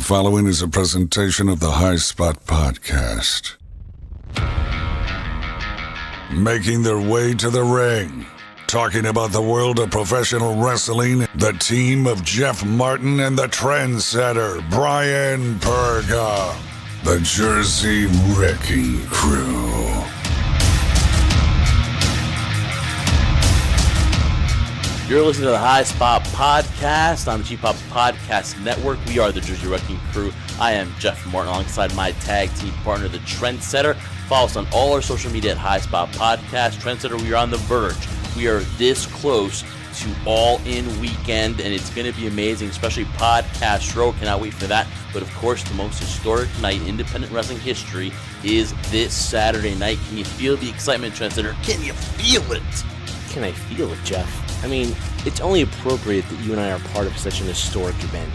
following is a presentation of the High Spot Podcast. Making their way to the ring, talking about the world of professional wrestling, the team of Jeff Martin and the trendsetter Brian Perga, the Jersey Wrecking Crew. You're listening to the High Spot Podcast on the G-Pop Podcast Network. We are the Jersey Wrecking Crew. I am Jeff Martin alongside my tag team partner, the Trendsetter. Follow us on all our social media at High Spot Podcast. Trendsetter, we are on the verge. We are this close to All In weekend, and it's going to be amazing, especially Podcast Row. Cannot wait for that. But of course, the most historic night in independent wrestling history is this Saturday night. Can you feel the excitement, Trendsetter? Can you feel it? Can I feel it, Jeff? I mean, it's only appropriate that you and I are part of such an historic event.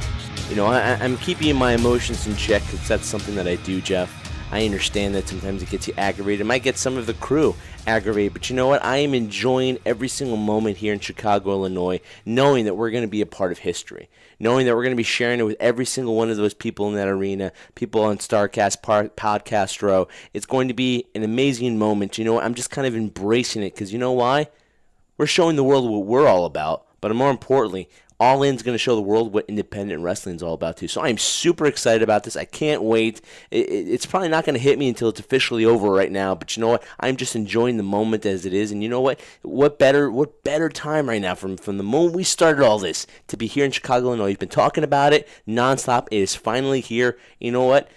You know, I'm keeping my emotions in check because that's something that I do, Jeff. I understand that sometimes it gets you aggravated. It might get some of the crew aggravated, but you know what? I am enjoying every single moment here in Chicago, Illinois, knowing that we're going to be a part of history, knowing that we're going to be sharing it with every single one of those people in that arena, people on Starrcast Podcast Row. It's going to be an amazing moment. You know what? I'm just kind of embracing it because you know why? We're showing the world what we're all about, but more importantly, All In's going to show the world what independent wrestling is all about too. So I'm super excited about this. I can't wait. It's probably not going to hit me until it's officially over right now, but you know what? I'm just enjoying the moment as it is. And you know what? What better time right now from the moment we started all this to be here in Chicago, Illinois. We've been talking about it nonstop. It is finally here. You know what?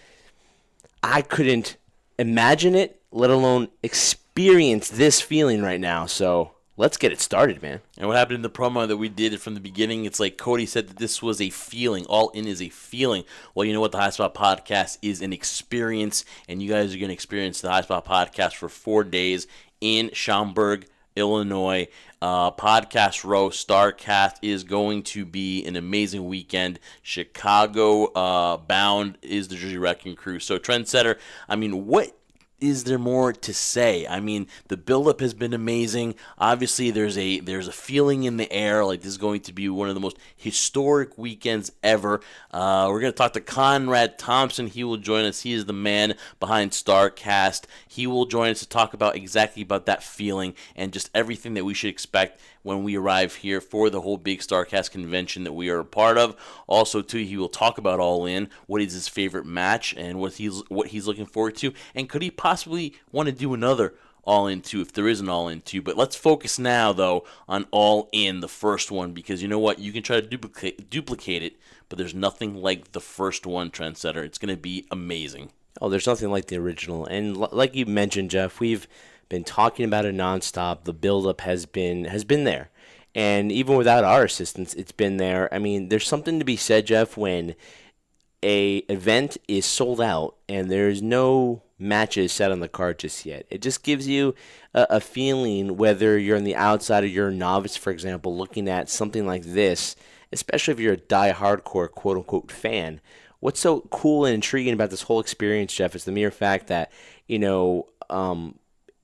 I couldn't imagine it, let alone experience this feeling right now. So let's get it started, man. And what happened in the promo that we did from the beginning, it's like Cody said that this was a feeling. All In is a feeling. Well, you know what? The High Spot Podcast is an experience, and you guys are going to experience the High Spot Podcast for 4 days in Schaumburg, Illinois. Podcast Row, Starrcast is going to be an amazing weekend. Chicago bound is the Jersey Wrecking Crew. So, Trendsetter, I mean, what is there more to say? I mean, the build-up has been amazing. Obviously, there's a feeling in the air like this is going to be one of the most historic weekends ever. We're going to talk to Conrad Thompson. He will join us. He is the man behind Starrcast. He will join us to talk about exactly about that feeling and just everything that we should expect when we arrive here for the whole big Starrcast convention that we are a part of. Also, too, he will talk about All In, what is his favorite match, and what he's looking forward to, and could he possibly want to do another All In 2 if there is an All In 2. But let's focus now, though, on All In, the first one, because you know what? You can try to duplicate it, but there's nothing like the first one, Trendsetter. It's going to be amazing. Oh, there's nothing like the original. And like you mentioned, Jeff, we've been talking about it nonstop. The buildup has been there. And even without our assistance, it's been there. I mean, there's something to be said, Jeff, when a event is sold out and there's no matches set on the card just yet. It just gives you a feeling, whether you're on the outside or you're a novice, for example, looking at something like this, especially if you're a die-hardcore, quote-unquote, fan. What's so cool and intriguing about this whole experience, Jeff, is the mere fact that, you know,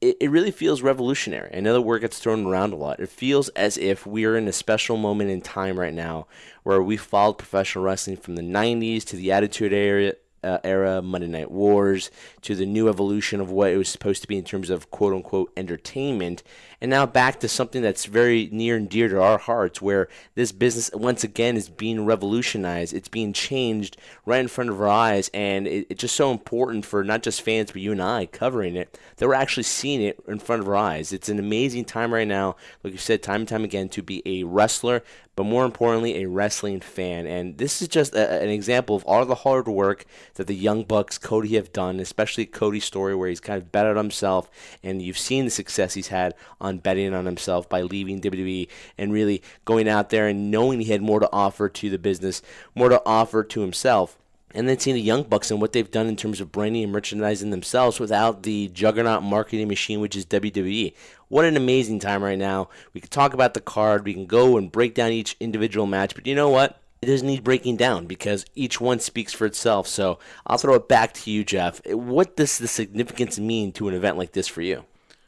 it really feels revolutionary. I know the word gets thrown around a lot. It feels as if we're in a special moment in time right now where we followed professional wrestling from the 90s to the Attitude Era, Monday Night Wars, to the new evolution of what it was supposed to be in terms of quote-unquote entertainment, and now back to something that's very near and dear to our hearts, where this business once again is being revolutionized. It's being changed right in front of our eyes, and it's just so important for not just fans, but you and I covering it, that we're actually seeing it in front of our eyes. It's an amazing time right now, like you said, time and time again, to be a wrestler, but more importantly, a wrestling fan. And this is just an example of all the hard work that the Young Bucks, Cody, have done, especially Cody's story, where he's kind of bet on himself, and you've seen the success he's had on betting on himself by leaving WWE and really going out there and knowing he had more to offer to the business, more to offer to himself. And then seeing the Young Bucks and what they've done in terms of branding and merchandising themselves without the juggernaut marketing machine, which is WWE. What an amazing time right now. We can talk about the card. We can go and break down each individual match. But you know what? It doesn't need breaking down because each one speaks for itself. So I'll throw it back to you, Jeff. What does the significance mean to an event like this for you?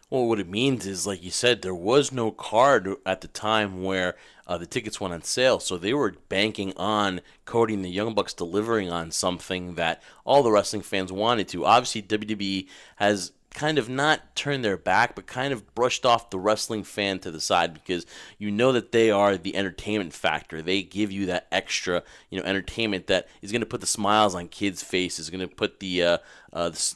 Well, what it means is, like you said, there was no card at the time where the tickets went on sale. So they were banking on Cody and the Young Bucks delivering on something that all the wrestling fans wanted to. Obviously, WWE has kind of not turned their back, but kind of brushed off the wrestling fan to the side, because you know that they are the entertainment factor. They give you that extra, entertainment that is going to put the smiles on kids' faces, going to put the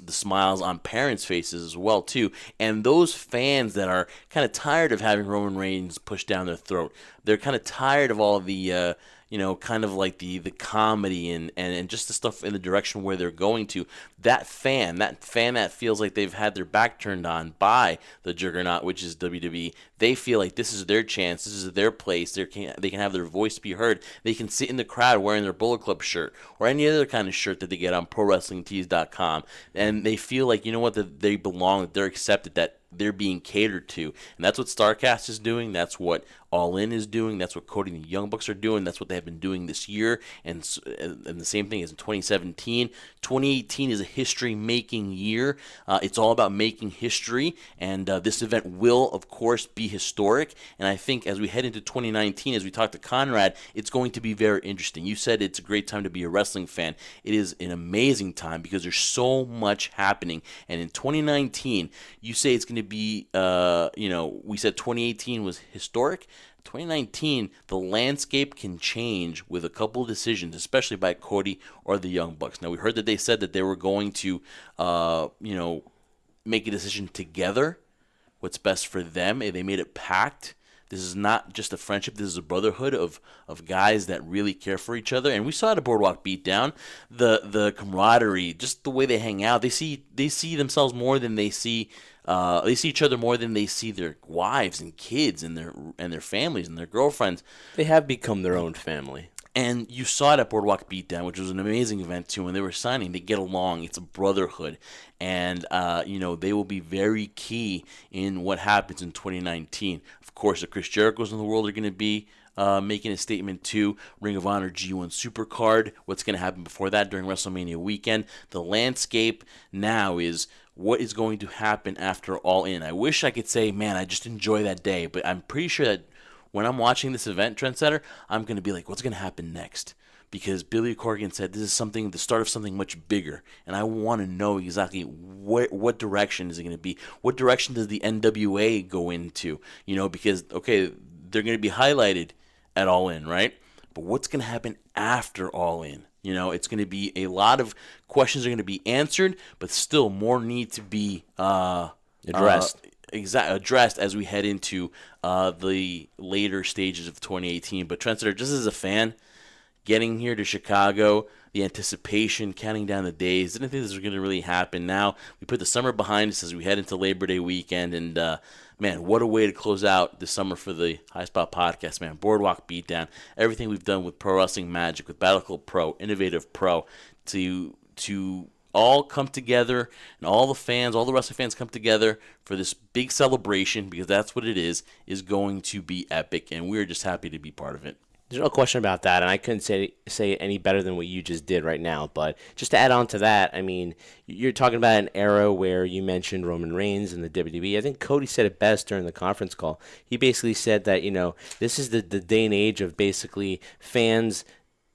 smiles on parents' faces as well too. And those fans that are kind of tired of having Roman Reigns pushed down their throat, they're kind of tired of all of the kind of like the comedy and just the stuff in the direction where they're going to. That fan that feels like they've had their back turned on by the juggernaut, which is WWE, they feel like this is their chance, this is their place, they can have their voice be heard. They can sit in the crowd wearing their Bullet Club shirt or any other kind of shirt that they get on ProWrestlingTees.com, and they feel like, that they belong, that they're accepted, that they're being catered to. And that's what Starrcast is doing. That's what All In is doing. That's what Cody and the Young Bucks are doing. That's what they have been doing this year. And the same thing as in 2017. 2018 is a history-making year. It's all about making history. And this event will, of course, be historic. And I think as we head into 2019, as we talk to Conrad, it's going to be very interesting. You said it's a great time to be a wrestling fan. It is an amazing time because there's so much happening. And in 2019, you say it's going to be, we said 2018 was historic. 2019, the landscape can change with a couple of decisions, especially by Cody or the Young Bucks. Now, we heard that they said that they were going to, make a decision together, what's best for them. They made it pact. This is not just a friendship. This is a brotherhood of guys that really care for each other. And we saw at a Boardwalk Beatdown the camaraderie, just the way they hang out. They see themselves more than they see. They see each other more than they see their wives and kids and their families and their girlfriends. They have become their own family. And you saw it at Boardwalk Beatdown, which was an amazing event too. When they were signing, they get along. It's a brotherhood, and they will be very key in what happens in 2019. Of course, the Chris Jerichos in the world are going to be making a statement too. Ring of Honor G1 Supercard. What's going to happen before that during WrestleMania weekend? The landscape now is what is going to happen after All In. I wish I could say, man, I just enjoy that day, but I'm pretty sure that when I'm watching this event, Trendsetter, I'm going to be like, what's going to happen next? Because Billy Corgan said this is the start of something much bigger, and I want to know exactly what direction is it going to be? What direction does the NWA go into? Because, okay, they're going to be highlighted at All In, right? But what's going to happen after All In? It's going to be a lot of questions are going to be answered, but still more need to be addressed. Addressed as we head into the later stages of 2018. But Trendsetter, just as a fan, getting here to Chicago, the anticipation, counting down the days, didn't think this was going to really happen. Now we put the summer behind us as we head into Labor Day weekend, and man, what a way to close out the summer for the High Spot Podcast, man. Boardwalk Beatdown, everything we've done with Pro Wrestling Magic, with Battle Club Pro, Innovative Pro, to all come together, and all the wrestling fans come together for this big celebration, because that's what it is going to be epic, and we're just happy to be part of it. There's no question about that, and I couldn't say it any better than what you just did right now. But just to add on to that, I mean, you're talking about an era where you mentioned Roman Reigns and the WWE. I think Cody said it best during the conference call. He basically said that, this is the day and age of basically fans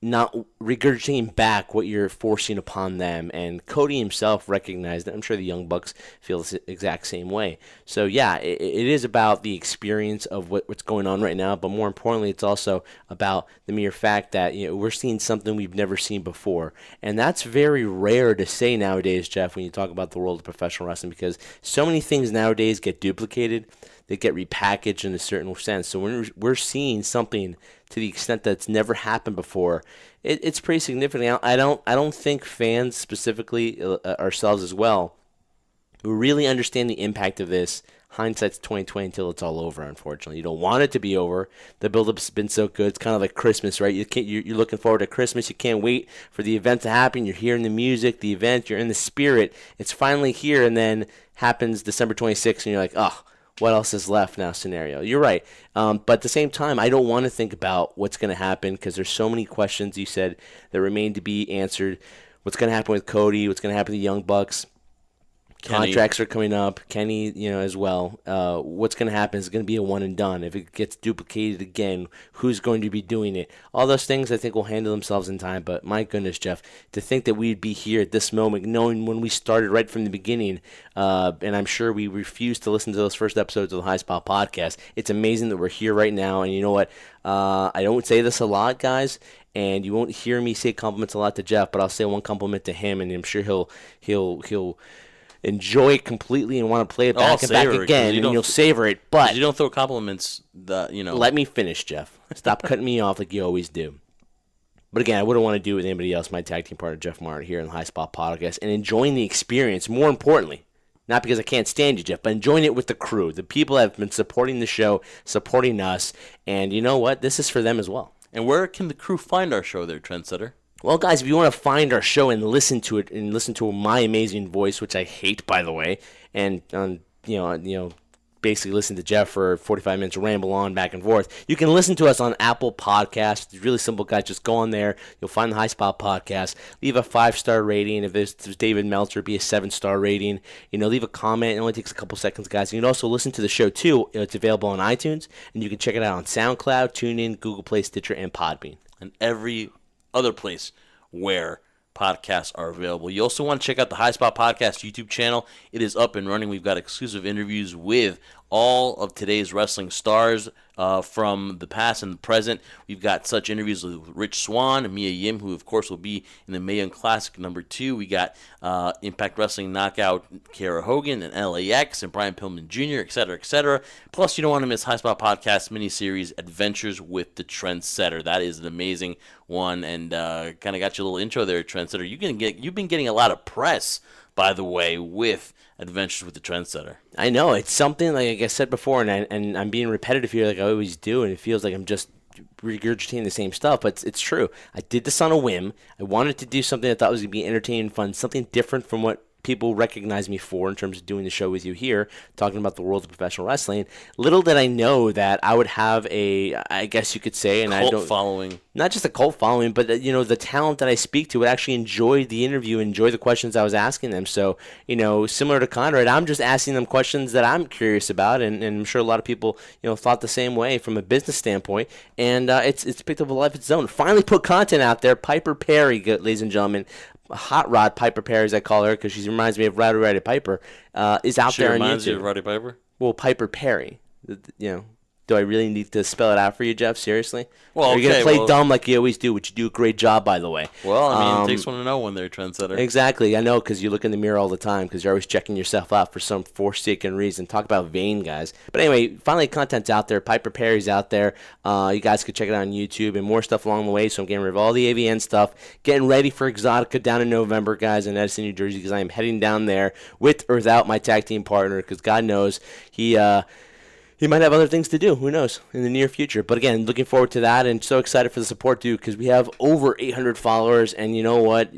not regurgitating back what you're forcing upon them. And Cody himself recognized it. I'm sure the Young Bucks feel the exact same way. So, yeah, it is about the experience of what's going on right now. But more importantly, it's also about the mere fact that we're seeing something we've never seen before. And that's very rare to say nowadays, Jeff, when you talk about the world of professional wrestling, because so many things nowadays get duplicated. They get repackaged in a certain sense. So when we're seeing something to the extent that's never happened before, it's pretty significant. I don't think fans specifically, ourselves as well, who really understand the impact of this. Hindsight's 2020 until it's all over. Unfortunately, you don't want it to be over. The build-up's been so good. It's kind of like Christmas, right? You're looking forward to Christmas. You can't wait for the event to happen. You're hearing the music, the event. You're in the spirit. It's finally here, and then happens December 26th, and you're like, oh, what else is left now scenario. You're right. But at the same time, I don't want to think about what's going to happen, because there's so many questions you said that remain to be answered. What's going to happen with Cody? What's going to happen to the Young Bucks? Contracts are coming up. Kenny, as well. What's going to happen is going to be a one and done. If it gets duplicated again, who's going to be doing it? All those things I think will handle themselves in time. But my goodness, Jeff, to think that we'd be here at this moment, knowing when we started right from the beginning, and I'm sure we refused to listen to those first episodes of the High Spot podcast. It's amazing that we're here right now. And you know what? I don't say this a lot, guys. And you won't hear me say compliments a lot to Jeff, but I'll say one compliment to him, and I'm sure he'll enjoy it completely and want to play it back and back again, and you'll savor it. But you don't throw compliments. Let me finish, Jeff. Stop cutting me off like you always do. But again, I wouldn't want to do it with anybody else. My tag team partner, Jeff Martin, here in the High Spot podcast, and enjoying the experience. More importantly, not because I can't stand you, Jeff, but enjoying it with the crew, the people that have been supporting the show, supporting us, and you know what? This is for them as well. And where can the crew find our show there, Trendsetter? Well, guys, if you want to find our show and listen to it and listen to my amazing voice, which I hate, by the way, and basically listen to Jeff for 45 minutes ramble on back and forth, you can listen to us on Apple Podcasts. It's really simple, guys. Just go on there. You'll find the High Spot Podcast. Leave a 5-star rating. If it's David Meltzer, be a 7-star rating. Leave a comment. It only takes a couple seconds, guys. You can also listen to the show, too. It's available on iTunes, and you can check it out on SoundCloud, TuneIn, Google Play, Stitcher, and Podbean. And every other place where podcasts are available. You also want to check out the High Spot Podcast YouTube channel. It is up and running. We've got exclusive interviews with all of today's wrestling stars from the past and the present. We've got such interviews with Rich Swann and Mia Yim, who of course will be in the Mae Young Classic #2. We got Impact Wrestling knockout Kara Hogan and LAX and Brian Pillman Jr., etc., etc. Plus, you don't want to miss High Spot Podcast miniseries Adventures with the Trendsetter. That is an amazing one, and kind of got you a little intro there, Trendsetter. You've been getting a lot of press, by the way, with Adventures with the Trendsetter. I know. It's something, like I said before, and I'm being repetitive here like I always do, and it feels like I'm just regurgitating the same stuff, but it's true. I did this on a whim. I wanted to do something I thought was going to be entertaining and fun, something different from what people recognize me for in terms of doing the show with you here, talking about the world of professional wrestling. Little did I know that I would have I guess you could say, and cult following. Not just a cult following, but the talent that I speak to would actually enjoy the interview, enjoy the questions I was asking them. So, similar to Conrad, I'm just asking them questions that I'm curious about, and I'm sure a lot of people, thought the same way from a business standpoint. And it's picked up a life of its own. Finally put content out there. Piper Perry, ladies and gentlemen. Hot Rod Piper Perry, as I call her, because she reminds me of Roddy Piper, is out there on YouTube. She reminds you of Roddy Piper? Well, Piper Perry. Do I really need to spell it out for you, Jeff? Seriously? Well, Are you going to play dumb like you always do, which you do a great job, by the way? Well, it takes one to know when they're a trendsetter. Exactly. I know, because you look in the mirror all the time, because you're always checking yourself out for some forsaken reason. Talk about vain, guys. But anyway, finally, content's out there. Piper Perry's out there. You guys can check it out on YouTube and more stuff along the way. So I'm getting rid of all the AVN stuff. Getting ready for Exotica down in November, guys, in Edison, New Jersey, because I am heading down there with or without my tag team partner, because God knows he might have other things to do. Who knows? In the near future. But again, looking forward to that and so excited for the support, dude, because we have over 800 followers. And you know what?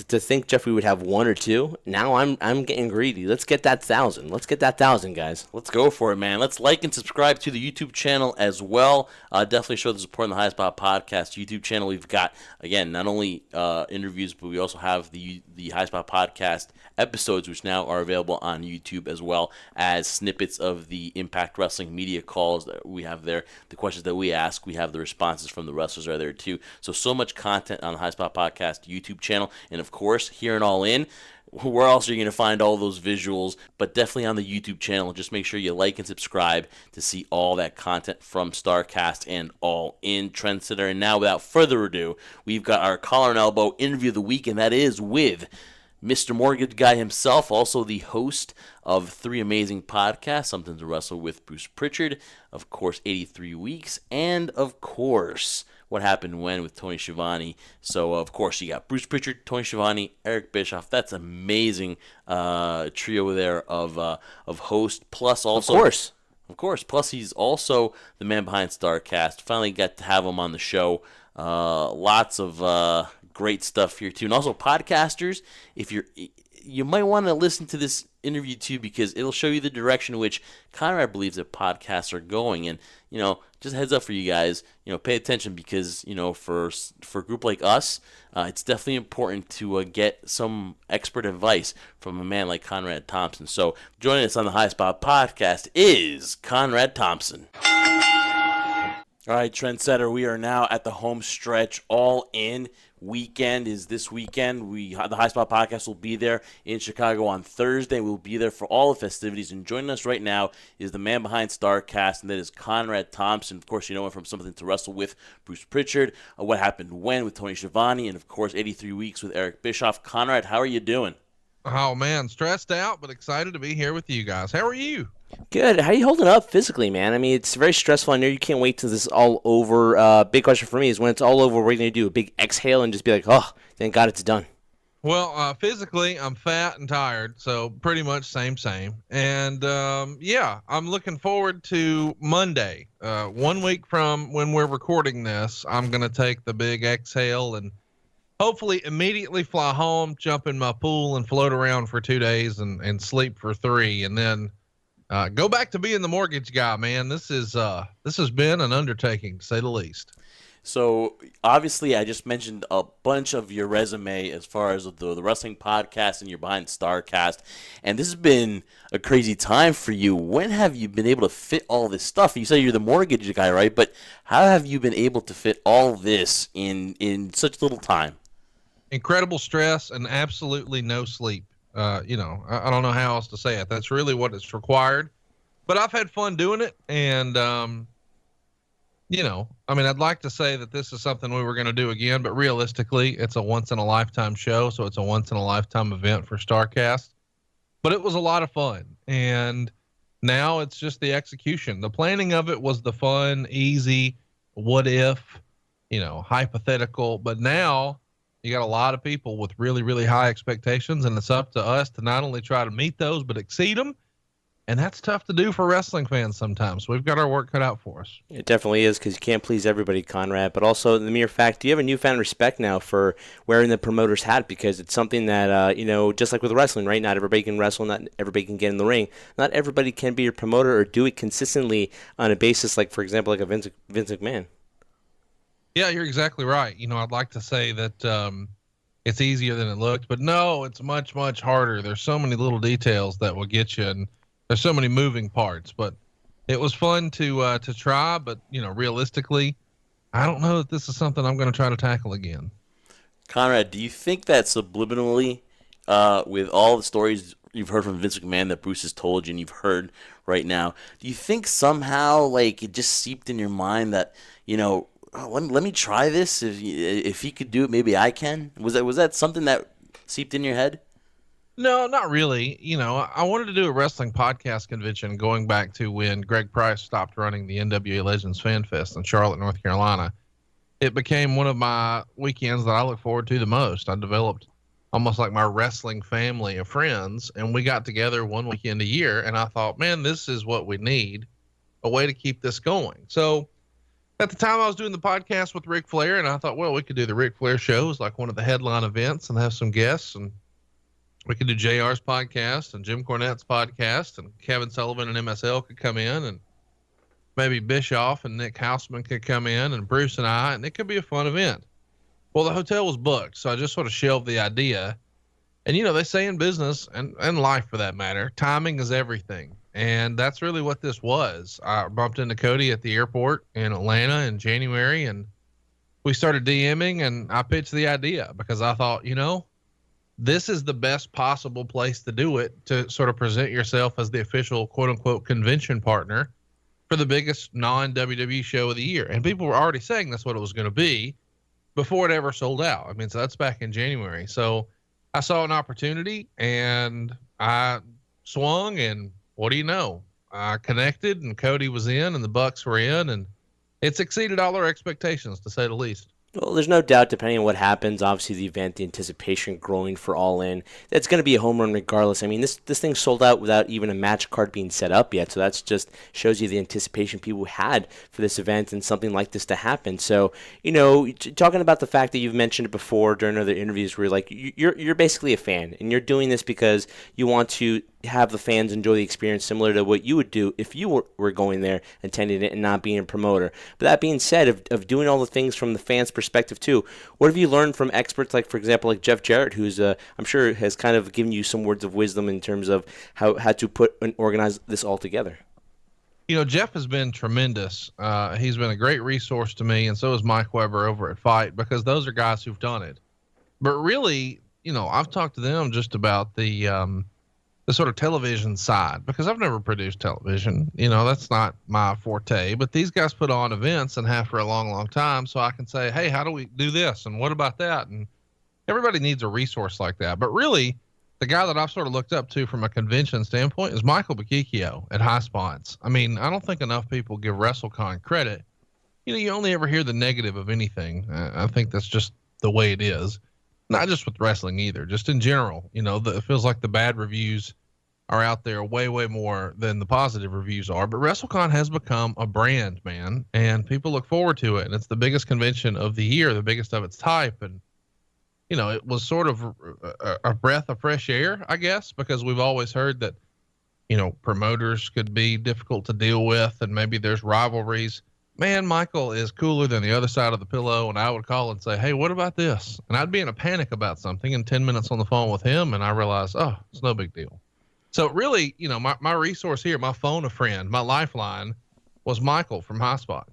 To think, Jeff, we would have one or two. Now I'm getting greedy. Let's get that 1,000. Let's get that 1,000, guys. Let's go for it, man. Let's like and subscribe to the YouTube channel as well. Definitely show the support on the High Spot Podcast YouTube channel. We've got, again, not only interviews, but we also have the High Spot Podcast episodes, which now are available on YouTube, as well as snippets of the Impact Wrestling media calls that we have there. The questions that we ask, we have the responses from the wrestlers are there too. So much content on the High Spot Podcast YouTube channel. And of course, here and All In, where else are you going to find all those visuals? But definitely on the YouTube channel. Just make sure you like and subscribe to see all that content from Starrcast and All In, Trendsetter. And now, without further ado, we've got our collar and elbow interview of the week, and that is with Mr. Mortgage Guy himself, also the host of 3 amazing podcasts, Something to Wrestle with Bruce Pritchard, of course, 83 Weeks, and of course, What Happened When with Tony Schiavone. So, of course, you got Bruce Pritchard, Tony Schiavone, Eric Bischoff. That's amazing trio there of hosts. Plus, also, of course. Plus, he's also the man behind Starrcast. Finally got to have him on the show. Lots of great stuff here too, and also podcasters. If you're you might want to listen to this interview too, because it'll show you the direction in which Conrad believes that podcasts are going. And, just a heads up for you guys, pay attention, because, for a group like us, it's definitely important to get some expert advice from a man like Conrad Thompson. So joining us on the High Spot podcast is Conrad Thompson. All right, Trendsetter, we are now at the home stretch. All In weekend is this weekend. The High Spot podcast will be there in Chicago on Thursday. We'll be there for all the festivities. And joining us right now is the man behind Starrcast, and that is Conrad Thompson. Of course, you know him from Something to Wrestle with Bruce Pritchard, What Happened When with Tony Schiavone, and of course 83 Weeks with Eric Bischoff. Conrad, how are you doing? Oh man, stressed out, but excited to be here with you guys. How are you? Good. How are you holding up physically, man? I mean, it's very stressful. I know you can't wait till this is all over. Big question for me is, when it's all over, we're going to do a big exhale and just be like, oh, thank God it's done. Well, physically, I'm fat and tired, so pretty much same. And yeah, I'm looking forward to Monday. 1 week from when we're recording this, I'm going to take the big exhale and hopefully immediately fly home, jump in my pool, and float around for 2 days and sleep for 3, and then go back to being the mortgage guy, man. This has been an undertaking, to say the least. So obviously, I just mentioned a bunch of your resume as far as the wrestling podcast, and you're behind Starrcast, and this has been a crazy time for you. When have you been able to fit all this stuff? You say you're the mortgage guy, right? But how have you been able to fit all this in such little time? Incredible stress and absolutely no sleep. I don't know how else to say it. That's really what it's required, but I've had fun doing it. And, I'd like to say that this is something we were going to do again, but realistically it's a once in a lifetime show. So it's a once in a lifetime event for Starrcast, but it was a lot of fun. And now it's just the execution. The planning of it was the fun, easy, what if, hypothetical, but now you got a lot of people with really, really high expectations, and it's up to us to not only try to meet those, but exceed them. And that's tough to do for wrestling fans sometimes. We've got our work cut out for us. It definitely is, because you can't please everybody, Conrad. But also the mere fact, do you have a newfound respect now for wearing the promoter's hat? Because it's something that, just like with wrestling, right? Not everybody can wrestle, not everybody can get in the ring. Not everybody can be your promoter or do it consistently on a basis like, for example, like a Vince McMahon. Yeah, you're exactly right. I'd like to say that it's easier than it looked, but no, it's much, much harder. There's so many little details that will get you, and there's so many moving parts. But it was fun to try. But realistically, I don't know that this is something I'm going to try to tackle again. Conrad, do you think that subliminally, with all the stories you've heard from Vince McMahon that Bruce has told you and you've heard right now, do you think somehow it just seeped in your mind that let me try this. If he could do it, maybe I can. Was that something that seeped in your head? No, not really. I wanted to do a wrestling podcast convention going back to when Greg Price stopped running the NWA Legends Fan Fest in Charlotte, North Carolina. It became one of my weekends that I look forward to the most. I developed almost like my wrestling family of friends, and we got together one weekend a year, and I thought, man, this is what we need, a way to keep this going. So at the time I was doing the podcast with Ric Flair, and I thought, well, we could do the Ric Flair shows like one of the headline events and have some guests, and we could do JR's podcast and Jim Cornette's podcast, and Kevin Sullivan and MSL could come in, and maybe Bischoff and Nick Houseman could come in, and Bruce and I, and it could be a fun event. Well, the hotel was booked, so I just sort of shelved the idea. And, they say in business and life for that matter, timing is everything. And that's really what this was. I bumped into Cody at the airport in Atlanta in January, and we started DMing, and I pitched the idea because I thought, this is the best possible place to do it, to sort of present yourself as the official quote unquote convention partner for the biggest non-WWE show of the year. And people were already saying that's what it was going to be before it ever sold out. So that's back in January. So I saw an opportunity and I swung, and what do you know? I connected, and Cody was in and the Bucks were in, and it's exceeded all our expectations, to say the least. Well, there's no doubt, depending on what happens, obviously the event, the anticipation growing for All In, it's going to be a home run regardless. I mean, this thing sold out without even a match card being set up yet, so that's just shows you the anticipation people had for this event and something like this to happen. So, talking about the fact that you've mentioned it before during other interviews, where like you're basically a fan and you're doing this because you want to have the fans enjoy the experience similar to what you would do if you were going there, attending it, and not being a promoter. But that being said, of doing all the things from the fans' perspective too, what have you learned from experts like, for example, like Jeff Jarrett, who's I'm sure has kind of given you some words of wisdom in terms of how to put and organize this all together? Jeff has been tremendous. He's been a great resource to me, and so is Mike Weber over at Fight, because those are guys who've done it. But really, I've talked to them just about the sort of television side, because I've never produced television. That's not my forte, but these guys put on events and have for a long, long time. So I can say, hey, how do we do this? And what about that? And everybody needs a resource like that. But really, the guy that I've sort of looked up to from a convention standpoint is Michael Bakikio at High Spots. I mean, I don't think enough people give WrestleCon credit. You only ever hear the negative of anything. I think that's just the way it is. Not just with wrestling either, just in general. It feels like the bad reviews are out there way, way more than the positive reviews are. But WrestleCon has become a brand, man, and people look forward to it. And it's the biggest convention of the year, the biggest of its type. And, it was sort of a breath of fresh air, I guess, because we've always heard that, promoters could be difficult to deal with and maybe there's rivalries. Man, Michael is cooler than the other side of the pillow, and I would call and say, hey, what about this? And I'd be in a panic about something, and 10 minutes on the phone with him, and I realized, oh, it's no big deal. So really, my resource here, my phone a friend, my lifeline was Michael from High Spots.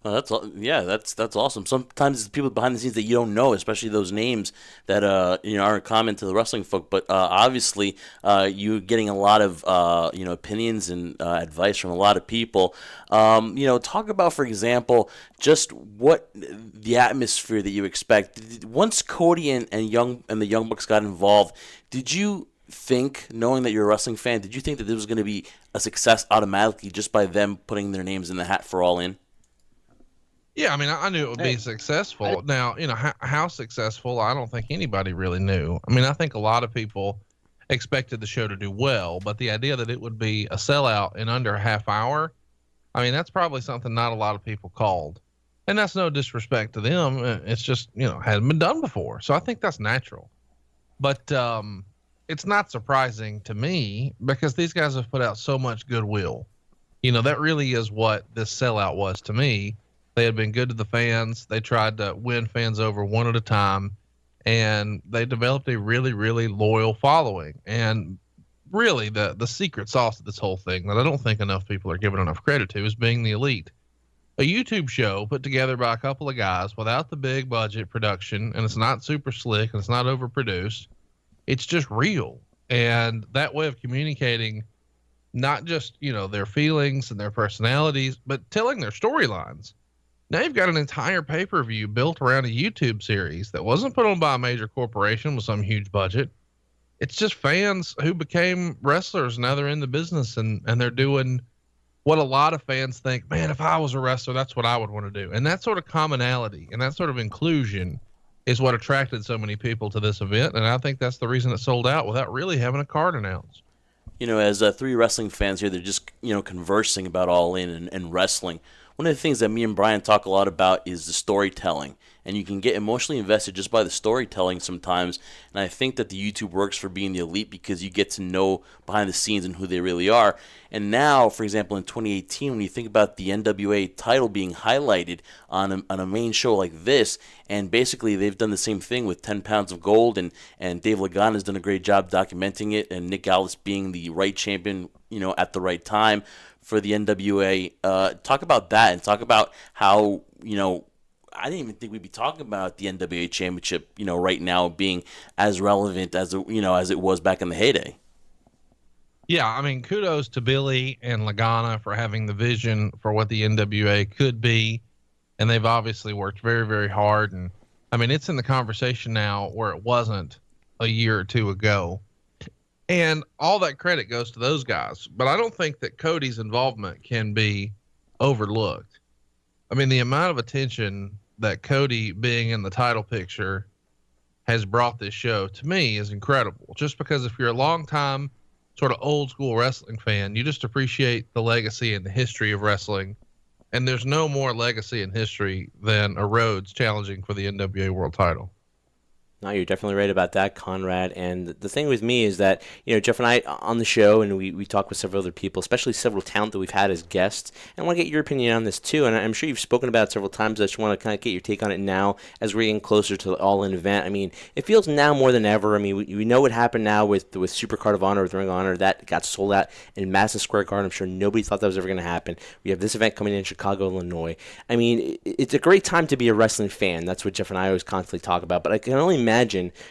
Oh, that's awesome. Sometimes it's people behind the scenes that you don't know, especially those names that aren't common to the wrestling folk. But obviously, you're getting a lot of opinions and advice from a lot of people. Talk about, for example, just what the atmosphere that you expect once Cody and the Young Bucks got involved. Did you think, knowing that you're a wrestling fan, did you think that this was going to be a success automatically just by them putting their names in the hat for All In? Yeah, I mean, I knew it would be successful. Now, how successful, I don't think anybody really knew. I mean, I think a lot of people expected the show to do well, but the idea that it would be a sellout in under a half hour, I mean, that's probably something not a lot of people called. And that's no disrespect to them. It's just, hadn't been done before. So I think that's natural. But it's not surprising to me because these guys have put out so much goodwill. That really is what this sellout was to me. They had been good to the fans. They tried to win fans over one at a time, and they developed a really, really loyal following. And really the secret sauce of this whole thing that I don't think enough people are giving enough credit to is being the elite. A YouTube show put together by a couple of guys without the big budget production, and it's not super slick and it's not overproduced. It's just real. And that way of communicating not just, their feelings and their personalities, but telling their storylines. Now you've got an entire pay-per-view built around a YouTube series that wasn't put on by a major corporation with some huge budget. It's just fans who became wrestlers. Now they're in the business and they're doing what a lot of fans think, man, if I was a wrestler, that's what I would want to do. And that sort of commonality and that sort of inclusion is what attracted so many people to this event. And I think that's the reason it sold out without really having a card announced. As three wrestling fans here, they're just, conversing about All In and wrestling. One of the things that me and Brian talk a lot about is the storytelling. And you can get emotionally invested just by the storytelling sometimes. And I think that the YouTube works for being the elite because you get to know behind the scenes and who they really are. And now, for example, in 2018, when you think about the NWA title being highlighted on a main show like this, and basically they've done the same thing with 10 Pounds of Gold, and Dave Lagana has done a great job documenting it, and Nick Aldis being the right champion, at the right time for the NWA. Talk about that and talk about how, I didn't even think we'd be talking about the NWA Championship, right now being as relevant as it was back in the heyday. Yeah, I mean, kudos to Billy and Lagana for having the vision for what the NWA could be, and they've obviously worked very, very hard. And I mean, it's in the conversation now where it wasn't a year or two ago. And all that credit goes to those guys. But I don't think that Cody's involvement can be overlooked. I mean, the amount of attention that Cody being in the title picture has brought this show to me is incredible. Just because if you're a long time sort of old school wrestling fan, you just appreciate the legacy and the history of wrestling. And there's no more legacy in history than a Rhodes challenging for the NWA World Title. No, you're definitely right about that, Conrad. And the thing with me is that, Jeff and I on the show, and we talk with several other people, especially several talent that we've had as guests. And I want to get your opinion on this too. And I'm sure you've spoken about it several times. I just want to kind of get your take on it now as we're getting closer to the All In event. I mean, it feels now more than ever. I mean, we know what happened now with Supercard of Honor, with Ring of Honor. That got sold out in Madison Square Garden. I'm sure nobody thought that was ever going to happen. We have this event coming in Chicago, Illinois. I mean, it's a great time to be a wrestling fan. That's what Jeff and I always constantly talk about. But I can only imagine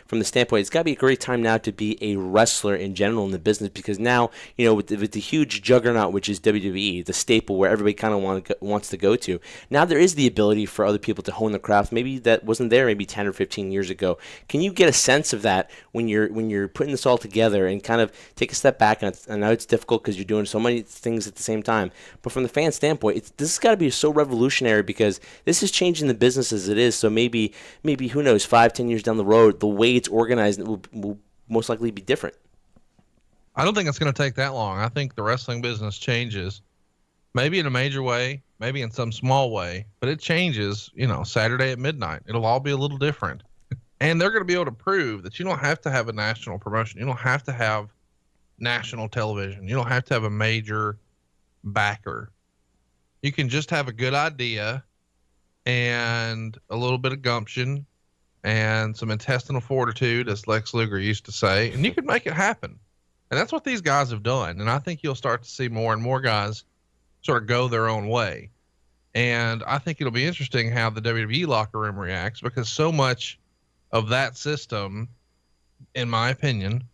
from the standpoint, it's got to be a great time now to be a wrestler in general in the business, because now, with the huge juggernaut, which is WWE, the staple where everybody kind of wants to go to, now there is the ability for other people to hone the craft. Maybe that wasn't there maybe 10 or 15 years ago. Can you get a sense of that when you're putting this all together and kind of take a step back? And I know it's difficult because you're doing so many things at the same time, but from the fan standpoint, this has got to be so revolutionary, because this is changing the business as it is. So maybe who knows, 5-10 years down the road, the way it's organized will most likely be different. I don't think it's going to take that long. I think the wrestling business changes, maybe in a major way, maybe in some small way, but it changes, Saturday at midnight. It'll all be a little different. And they're going to be able to prove that you don't have to have a national promotion. You don't have to have national television. You don't have to have a major backer. You can just have a good idea and a little bit of gumption and some intestinal fortitude, as Lex Luger used to say, and you can make it happen. And that's what these guys have done. And I think you'll start to see more and more guys sort of go their own way. And I think it'll be interesting how the WWE locker room reacts, because so much of that system, in my opinion,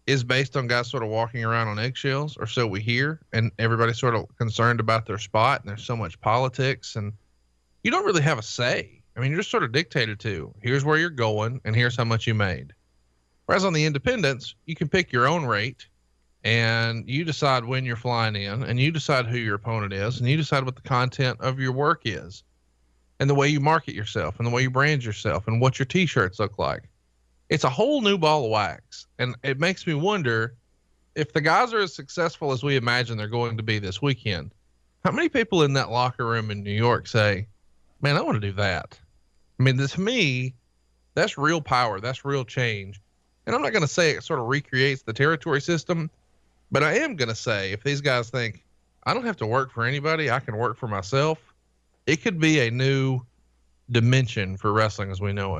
is based on guys sort of walking around on eggshells, or so we hear, and everybody's sort of concerned about their spot, and there's so much politics, and you don't really have a say. I mean, you're just sort of dictated to, here's where you're going, and here's how much you made. Whereas on the independents, you can pick your own rate, and you decide when you're flying in, and you decide who your opponent is, and you decide what the content of your work is, and the way you market yourself, and the way you brand yourself, and what your t-shirts look like. It's a whole new ball of wax, and it makes me wonder, if the guys are as successful as we imagine they're going to be this weekend, how many people in that locker room in New York say, man, I want to do that? I mean, to me, that's real power. That's real change. And I'm not going to say it sort of recreates the territory system, but I am going to say, if these guys think, I don't have to work for anybody, I can work for myself, it could be a new dimension for wrestling as we know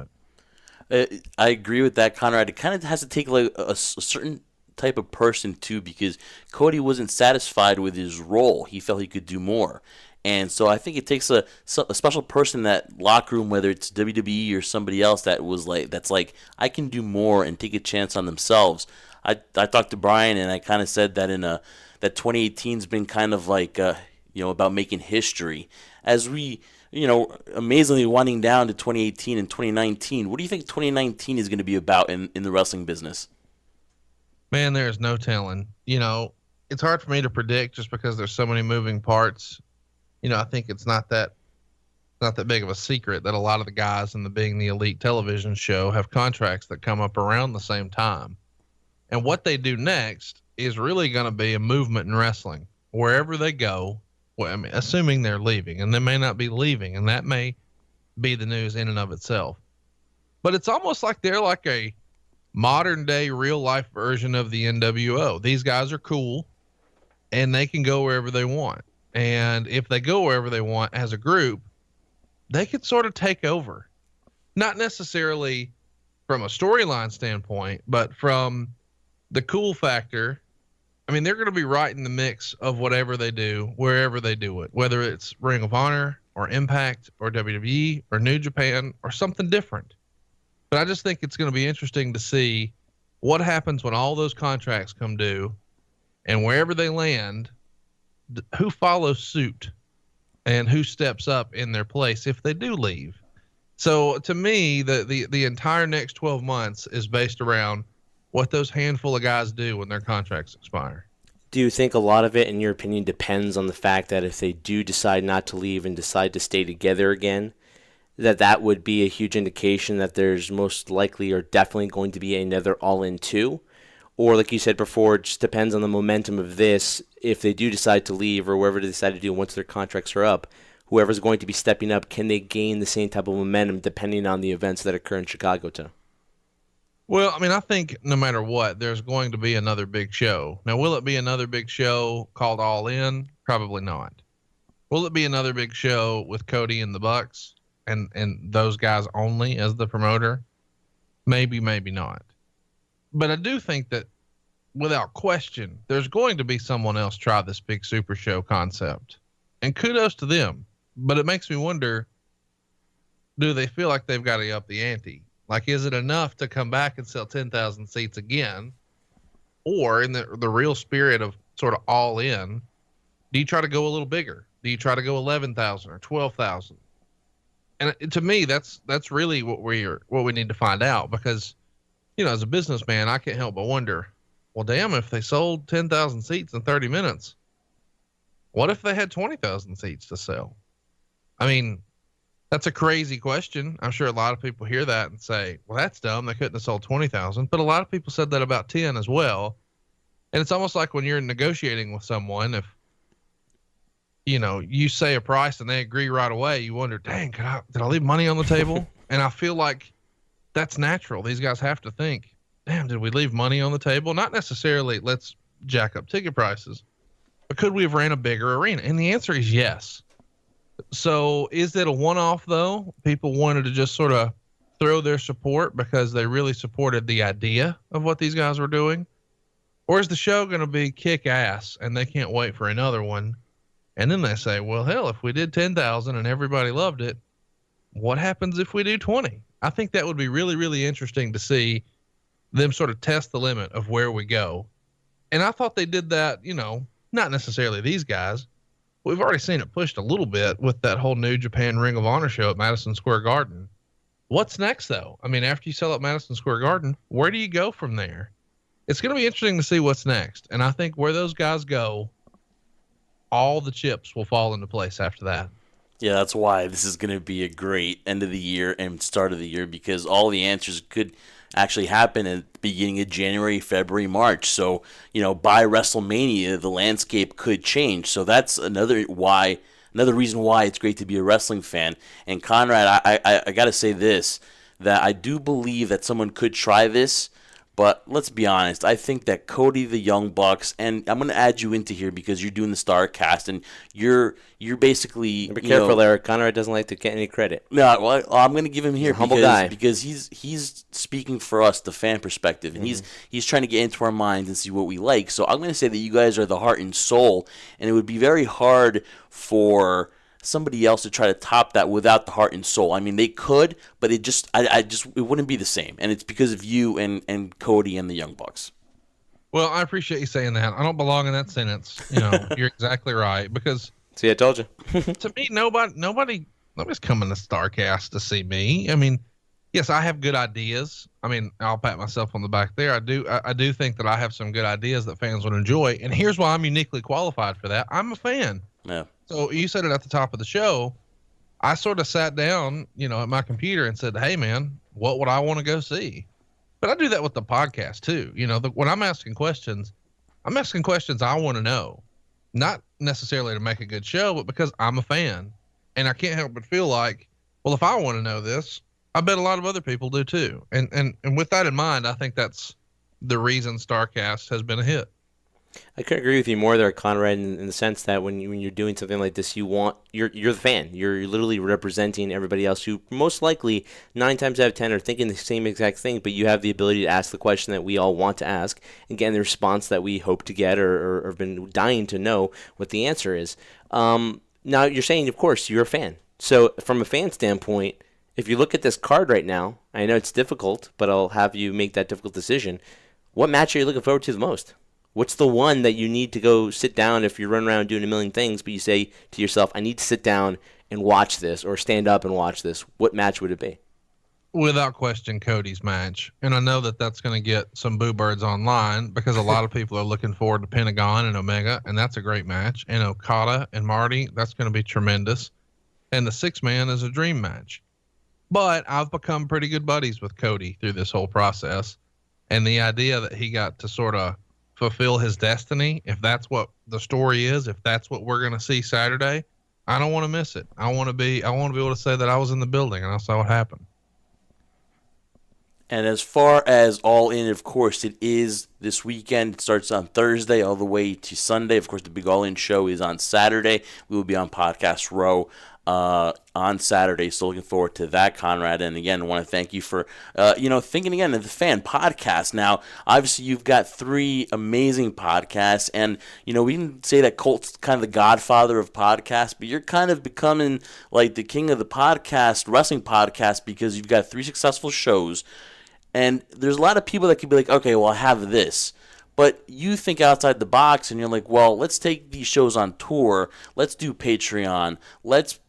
it. I agree with that, Conrad. It kind of has to take like a certain type of person too, because Cody wasn't satisfied with his role. He felt he could do more. And so I think it takes a special person in that locker room, whether it's WWE or somebody else, that's like, I can do more and take a chance on themselves. I talked to Brian, and I kind of said that that 2018's been kind of like about making history. As we amazingly winding down to 2018 and 2019, what do you think 2019 is going to be about in the wrestling business? Man, there's no telling. It's hard for me to predict just because there's so many moving parts. I think it's not that big of a secret that a lot of the guys in the Being the Elite television show have contracts that come up around the same time. And what they do next is really going to be a movement in wrestling. Wherever they go, well, I mean, assuming they're leaving, and they may not be leaving, and that may be the news in and of itself. But it's almost like they're like a modern day real life version of the NWO. These guys are cool, and they can go wherever they want. And if they go wherever they want as a group, they could sort of take over. Not necessarily from a storyline standpoint, but from the cool factor. I mean, they're going to be right in the mix of whatever they do, wherever they do it, whether it's Ring of Honor or Impact or WWE or New Japan or something different. But I just think it's going to be interesting to see what happens when all those contracts come due, and wherever they land, who follows suit and who steps up in their place if they do leave. So to me, the entire next 12 months is based around what those handful of guys do when their contracts expire. Do you think a lot of it, in your opinion, depends on the fact that if they do decide not to leave and decide to stay together again, that would be a huge indication that there's most likely or definitely going to be another All In 2. Or like you said before, it just depends on the momentum of this. If they do decide to leave or whatever they decide to do once their contracts are up, whoever's going to be stepping up, can they gain the same type of momentum depending on the events that occur in Chicago too? Well, I mean, I think no matter what, there's going to be another big show. Now, will it be another big show called All In? Probably not. Will it be another big show with Cody and the Bucks and those guys only as the promoter? Maybe, maybe not. But I do think that without question, there's going to be someone else try this big super show concept. And kudos to them. But it makes me wonder, do they feel like they've got to up the ante? Like, is it enough to come back and sell 10,000 seats again? Or in the real spirit of sort of All In, do you try to go a little bigger? Do you try to go 11,000 or 12,000? And to me, that's really what we need to find out, because, you know, as a businessman, I can't help but wonder, well, damn, if they sold 10,000 seats in 30 minutes, what if they had 20,000 seats to sell? I mean, that's a crazy question. I'm sure a lot of people hear that and say, well, that's dumb. They couldn't have sold 20,000. But a lot of people said that about 10 as well. And it's almost like when you're negotiating with someone, if, you know, you say a price and they agree right away, you wonder, dang, did I leave money on the table? And I feel like that's natural. These guys have to think, damn, did we leave money on the table? Not necessarily let's jack up ticket prices, but could we have ran a bigger arena? And the answer is yes. So is it a one-off though? People wanted to just sort of throw their support because they really supported the idea of what these guys were doing? Or is the show going to be kick ass and they can't wait for another one? And then they say, well, hell, if we did 10,000 and everybody loved it, what happens if we do 20? I think that would be really, really interesting to see them sort of test the limit of where we go. And I thought they did that, you know, not necessarily these guys. We've already seen it pushed a little bit with that whole New Japan Ring of Honor show at Madison Square Garden. What's next though? I mean, after you sell out Madison Square Garden, where do you go from there? It's going to be interesting to see what's next. And I think where those guys go, all the chips will fall into place after that. Yeah, that's why this is going to be a great end of the year and start of the year, because all the answers could actually happen at the beginning of January, February, March. So, you know, by WrestleMania, the landscape could change. So that's another reason why it's great to be a wrestling fan. And Conrad, I got to say this, that I do believe that someone could try this. But let's be honest, I think that Cody, the Young Bucks, and I'm going to add you into here because you're doing the Starrcast, and you're basically... Be careful, Eric. Conrad doesn't like to get any credit. No, well, I'm going to give him here humble guy. Because he's speaking for us, the fan perspective, and he's trying to get into our minds and see what we like. So I'm going to say that you guys are the heart and soul, and it would be very hard for somebody else to try to top that without the heart and soul. I mean, they could, but it wouldn't be the same. And it's because of you and Cody and the Young Bucks. Well, I appreciate you saying that. I don't belong in that sentence. You know, you're exactly right. Because see, I told you. To me, nobody's coming to Starrcast to see me. I mean, yes, I have good ideas. I mean, I'll pat myself on the back there. I do think that I have some good ideas that fans would enjoy. And here's why I'm uniquely qualified for that. I'm a fan. Yeah. So you said it at the top of the show. I sort of sat down, you know, at my computer and said, hey, man, what would I want to go see? But I do that with the podcast, too. You know, when I'm asking questions I want to know. Not necessarily to make a good show, but because I'm a fan. And I can't help but feel like, well, if I want to know this, I bet a lot of other people do, too. And with that in mind, I think that's the reason Starrcast has been a hit. I couldn't agree with you more there, Conrad, in the sense that when you're doing something like this, you're the fan. You're literally representing everybody else who most likely 9 times out of 10 are thinking the same exact thing, but you have the ability to ask the question that we all want to ask and get the response that we hope to get or have been dying to know what the answer is. Now, you're saying, of course, you're a fan. So from a fan standpoint, if you look at this card right now, I know it's difficult, but I'll have you make that difficult decision. What match are you looking forward to the most? What's the one that you need to go sit down if you're running around doing a million things, but you say to yourself, I need to sit down and watch this or stand up and watch this? What match would it be? Without question, Cody's match. And I know that that's going to get some boo birds online because a lot of people are looking forward to Pentagon and Omega, and that's a great match. And Okada and Marty, that's going to be tremendous. And the 6-man is a dream match. But I've become pretty good buddies with Cody through this whole process. And the idea that he got to sort of fulfill his destiny, if that's what the story is, if that's what we're going to see Saturday, I don't want to miss it. I want to be able to say that I was in the building and I saw what happened. And as far as All In, of course, it is this weekend. It starts on Thursday all the way to Sunday. Of course, the big All In show is on Saturday. We will be on Podcast Row on Saturday. So looking forward to that, Conrad. And again, I want to thank you for, thinking again of the fan podcast. Now, obviously, you've got 3 amazing podcasts. And, we can say that Colt's kind of the godfather of podcasts, but you're kind of becoming like the king of the podcast, wrestling podcast, because you've got 3 successful shows. And there's a lot of people that could be like, okay, well, I have this. But you think outside the box and you're like, well, let's take these shows on tour. Let's do Patreon. Let's,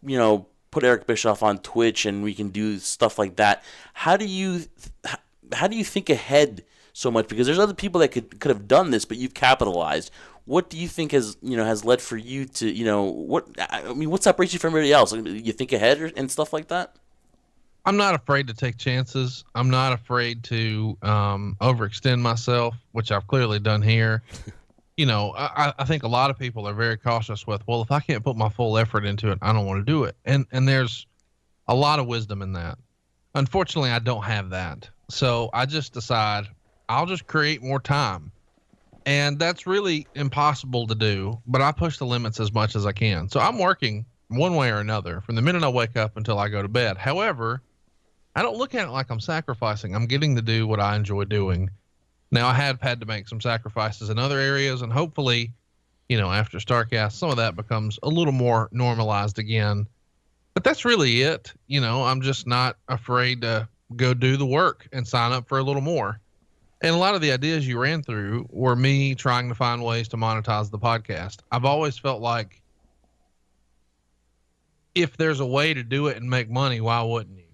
put Eric Bischoff on Twitch and we can do stuff like that. How do you think ahead so much? Because there's other people that could have done this, but you've capitalized. What do you think has led for you to, what separates you from everybody else? You think ahead and stuff like that? I'm not afraid to take chances. I'm not afraid to overextend myself, which I've clearly done here. I think a lot of people are very cautious with, well, if I can't put my full effort into it, I don't want to do it. And there's a lot of wisdom in that. Unfortunately, I don't have that. So I just decide I'll just create more time. And that's really impossible to do, but I push the limits as much as I can. So I'm working one way or another from the minute I wake up until I go to bed. However, I don't look at it like I'm sacrificing. I'm getting to do what I enjoy doing. Now, I have had to make some sacrifices in other areas, and hopefully, after Starrcast, some of that becomes a little more normalized again. But that's really it. I'm just not afraid to go do the work and sign up for a little more. And a lot of the ideas you ran through were me trying to find ways to monetize the podcast. I've always felt like if there's a way to do it and make money, why wouldn't you?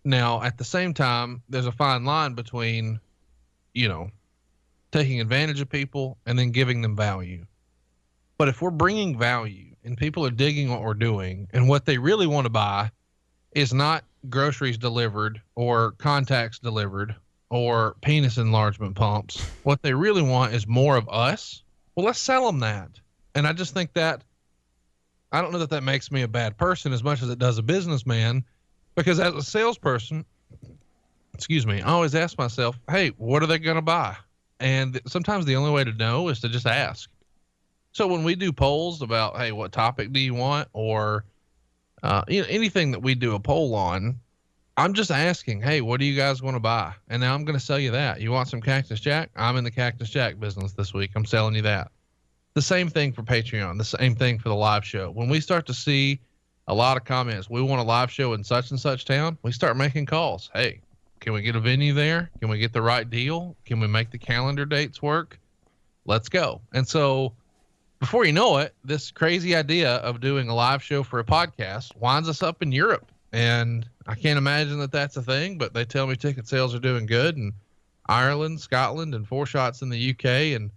Now, at the same time, there's a fine line between, taking advantage of people and then giving them value. But if we're bringing value and people are digging what we're doing and what they really want to buy is not groceries delivered or contacts delivered or penis enlargement pumps, what they really want is more of us. Well, let's sell them that. And I just think that I don't know that makes me a bad person as much as it does a businessman. Because as a salesperson, I always ask myself, hey, what are they going to buy? And sometimes the only way to know is to just ask. So when we do polls about, hey, what topic do you want? Or anything that we do a poll on, I'm just asking, hey, what do you guys want to buy? And now I'm going to sell you that. You want some Cactus Jack? I'm in the Cactus Jack business this week. I'm selling you that. The same thing for Patreon. The same thing for the live show. When we start to see a lot of comments, we want a live show in such and such town, we start making calls. Hey, can we get a venue there? Can we get the right deal? Can we make the calendar dates work? Let's go. And so before you know it, this crazy idea of doing a live show for a podcast winds us up in Europe. And I can't imagine that that's a thing, but they tell me ticket sales are doing good in Ireland, Scotland, and 4 shots in the UK. And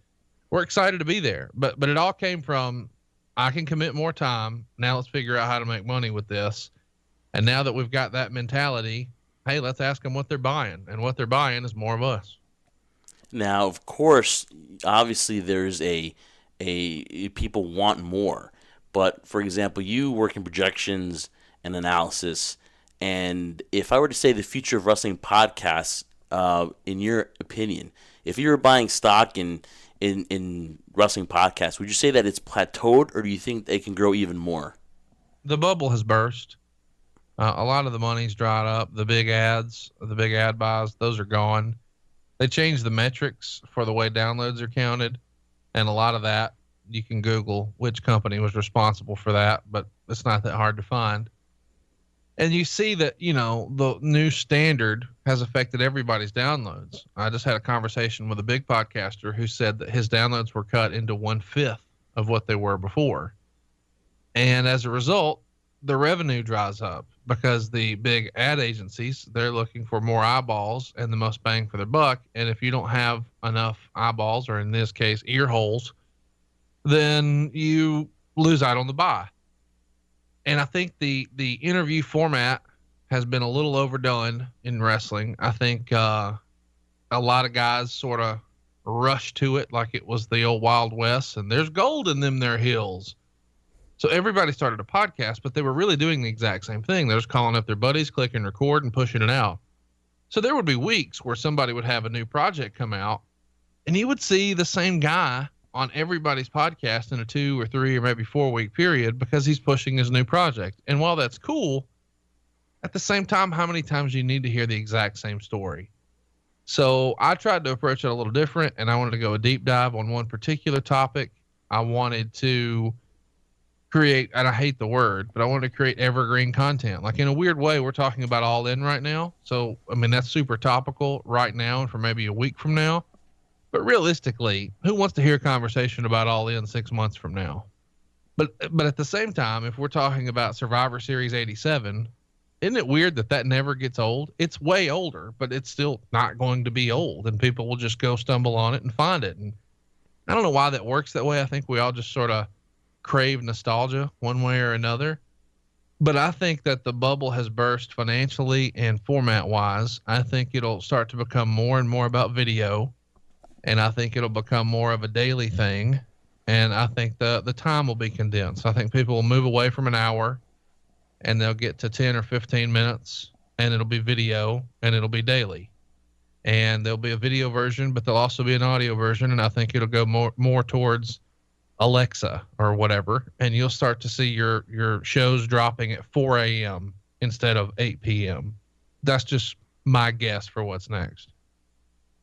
we're excited to be there. But it all came from, I can commit more time. Now let's figure out how to make money with this. And now that we've got that mentality, hey, let's ask them what they're buying. And what they're buying is more of us. Now, of course, obviously there's a people want more. But for example, you work in projections and analysis. And if I were to say the future of wrestling podcasts, in your opinion, if you were buying stock in wrestling podcasts, would you say that it's plateaued, or do you think they can grow even more? The bubble has burst. A lot of the money's dried up. The big ads, the big ad buys, those are gone. They changed the metrics for the way downloads are counted. And a lot of that, you can Google which company was responsible for that, but it's not that hard to find. And you see that, the new standard has affected everybody's downloads. I just had a conversation with a big podcaster who said that his downloads were cut into 1/5 of what they were before. And as a result, the revenue dries up because the big ad agencies, they're looking for more eyeballs and the most bang for their buck. And if you don't have enough eyeballs, or in this case, ear holes, then you lose out on the buy. And I think the interview format has been a little overdone in wrestling. I think a lot of guys sort of rushed to it like it was the old Wild West, and there's gold in them there hills. So everybody started a podcast, but they were really doing the exact same thing. They're just calling up their buddies, clicking record, and pushing it out. So there would be weeks where somebody would have a new project come out, and you would see the same guy on everybody's podcast in a 2 or 3 or maybe 4 week period because he's pushing his new project. And while that's cool, at the same time, how many times do you need to hear the exact same story? So I tried to approach it a little different, and I wanted to go a deep dive on one particular topic. I wanted to create, and I hate the word, but I wanted to create evergreen content. Like, in a weird way, we're talking about All In right now. So, I mean, that's super topical right now and for maybe a week from now. But realistically, who wants to hear a conversation about All In 6 months from now? But at the same time, if we're talking about Survivor Series 87, isn't it weird that that never gets old? It's way older, but it's still not going to be old, and people will just go stumble on it and find it. And I don't know why that works that way. I think we all just sort of crave nostalgia one way or another. But I think that the bubble has burst financially and format wise. I think it'll start to become more and more about video, and I think it'll become more of a daily thing. And I think the time will be condensed. I think people will move away from an hour, and they'll get to 10 or 15 minutes, and it'll be video, and it'll be daily. And there'll be a video version, but there'll also be an audio version. And I think it'll go more towards Alexa or whatever. And you'll start to see your shows dropping at 4 a.m. instead of 8 p.m. That's just my guess for what's next.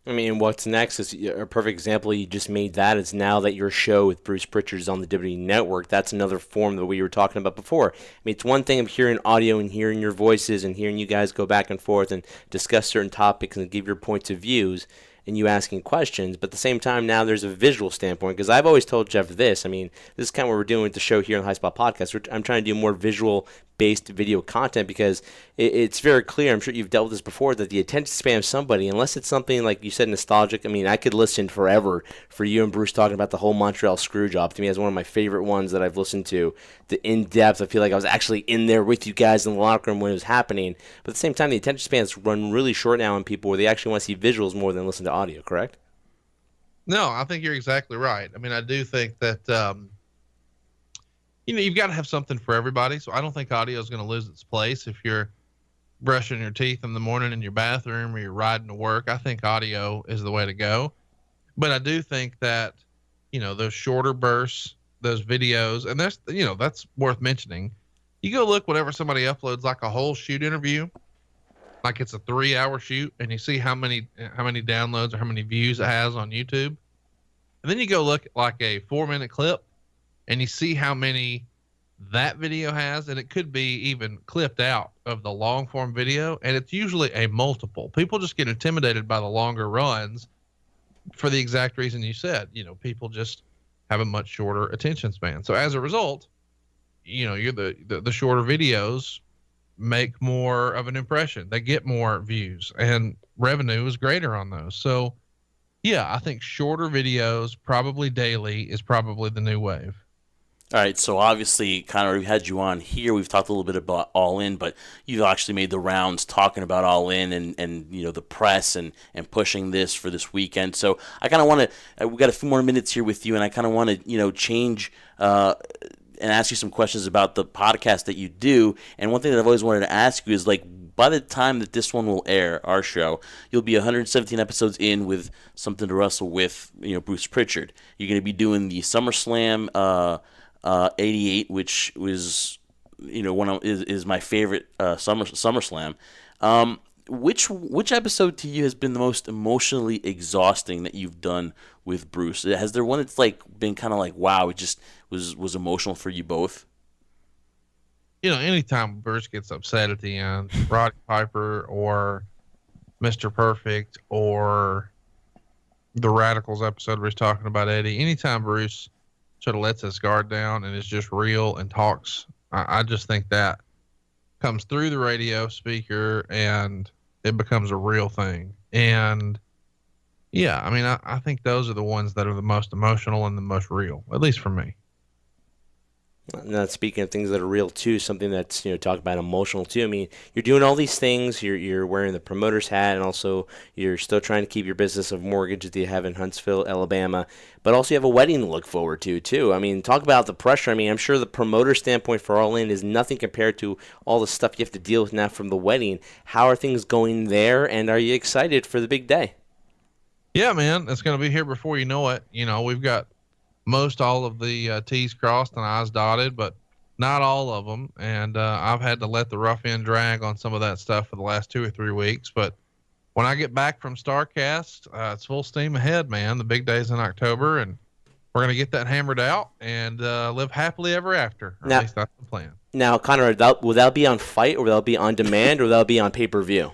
I mean, what's next is a perfect example. You just made that. Is now that your show with Bruce Pritchard is on the WWE Network. That's another form that we were talking about before. I mean, it's one thing of hearing audio and hearing your voices and hearing you guys go back and forth and discuss certain topics and give your points of views and you asking questions. But at the same time, now there's a visual standpoint, because I've always told Jeff this. I mean, this is kind of what we're doing with the show here on the High Spot Podcast. I'm trying to do more visual-based video content because it's very clear, I'm sure you've dealt with this before, that the attention span of somebody, unless it's something like you said, nostalgic. I mean, I could listen forever for you and Bruce talking about the whole Montreal Screwjob. To me, that's one of my favorite ones that I've listened to. The in-depth, I feel like I was actually in there with you guys in the locker room when it was happening. But at the same time, the attention spans run really short now on people where they actually want to see visuals more than listen to audio, correct? No, I think you're exactly right. I mean, I do think that, you've got to have something for everybody. So I don't think audio is going to lose its place. If you're brushing your teeth in the morning in your bathroom or you're riding to work, I think audio is the way to go. But I do think that, those shorter bursts, those videos, and that's worth mentioning. You go look whenever somebody uploads like a whole shoot interview, like it's a 3-hour shoot, and you see how many downloads or how many views it has on YouTube. And then you go look at like a 4-minute clip, and you see how many that video has, and it could be even clipped out of the long form video, and it's usually a multiple. People just get intimidated by the longer runs for the exact reason you said. People just have a much shorter attention span. So as a result, you're the shorter videos make more of an impression. They get more views, and revenue is greater on those. So yeah, I think shorter videos, probably daily, is probably the new wave. All right, so obviously, Conrad, we had you on here. We've talked a little bit about All In, but you've actually made the rounds talking about All In and the press and pushing this for this weekend. So I kind of want to, we got a few more minutes here with you, and I kind of want to, change and ask you some questions about the podcast that you do. And one thing that I've always wanted to ask you is, like, by the time that this one will air, our show, you'll be 117 episodes in with Something to Wrestle with, Bruce Pritchard. You're going to be doing the SummerSlam 88, which was, is my favorite SummerSlam. Which episode to you has been the most emotionally exhausting that you've done with Bruce? Has there one that's been kind of like, wow, it just was emotional for you both? Anytime Bruce gets upset at the end, Roddy Piper or Mr. Perfect or the Radicals episode where he's talking about Eddie, anytime Bruce sort of lets his guard down and is just real and talks, I just think that comes through the radio speaker and it becomes a real thing. And yeah, I mean, I think those are the ones that are the most emotional and the most real, at least for me. Now, speaking of things that are real too, something that's talk about emotional too. I mean, you're doing all these things. You're wearing the promoter's hat, and also you're still trying to keep your business of mortgage that you have in Huntsville, Alabama. But also you have a wedding to look forward to too. I mean, talk about the pressure. I mean, I'm sure the promoter standpoint for All In is nothing compared to all the stuff you have to deal with now from the wedding. How are things going there, and are you excited for the big day? Yeah, man, it's going to be here before you know it. We've got most all of the T's crossed and I's dotted, but not all of them. And I've had to let the rough end drag on some of that stuff for the last 2 or 3 weeks. But when I get back from Starrcast, it's full steam ahead, man. The big day's in October, and we're going to get that hammered out and live happily ever after. Or Now, at least that's the plan. Now, Conrad, will that be on Fight, or will that be on demand, or will that be on pay-per-view?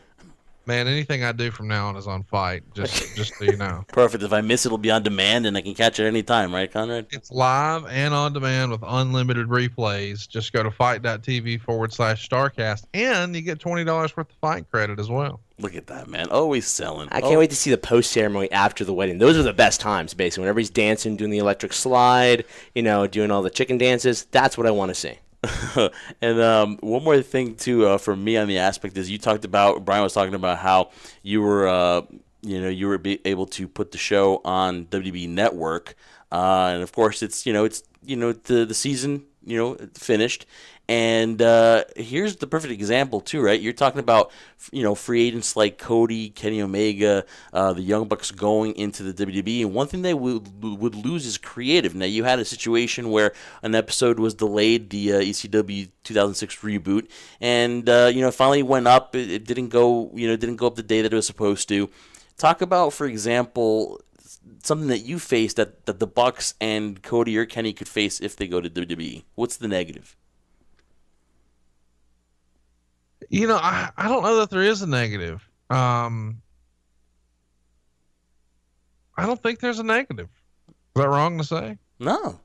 Man, anything I do from now on is on Fight, just so you know. Perfect. If I miss it, it'll be on demand, and I can catch it any time, right, Conrad? It's live and on demand with unlimited replays. Just go to fight.tv/Starrcast, and you get $20 worth of Fight credit as well. Look at that, man. Always selling. I can't wait to see the post-ceremony after the wedding. Those are the best times, basically. Whenever he's dancing, doing the electric slide, doing all the chicken dances, that's what I want to see. And one more thing too, for me on the aspect is Brian was talking about how you were able to put the show on WB Network, and of course it's the season finished. And here's the perfect example too, right? You're talking about free agents like Cody, Kenny Omega, the Young Bucks going into the WWE, and one thing they would lose is creative. Now you had a situation where an episode was delayed, the ECW 2006 reboot, and it finally went up. It didn't go up the day that it was supposed to. Talk about, for example, something that you faced that the Bucks and Cody or Kenny could face if they go to WWE. What's the negative? I don't know that there is a negative. I don't think there's a negative. Is that wrong to say? No.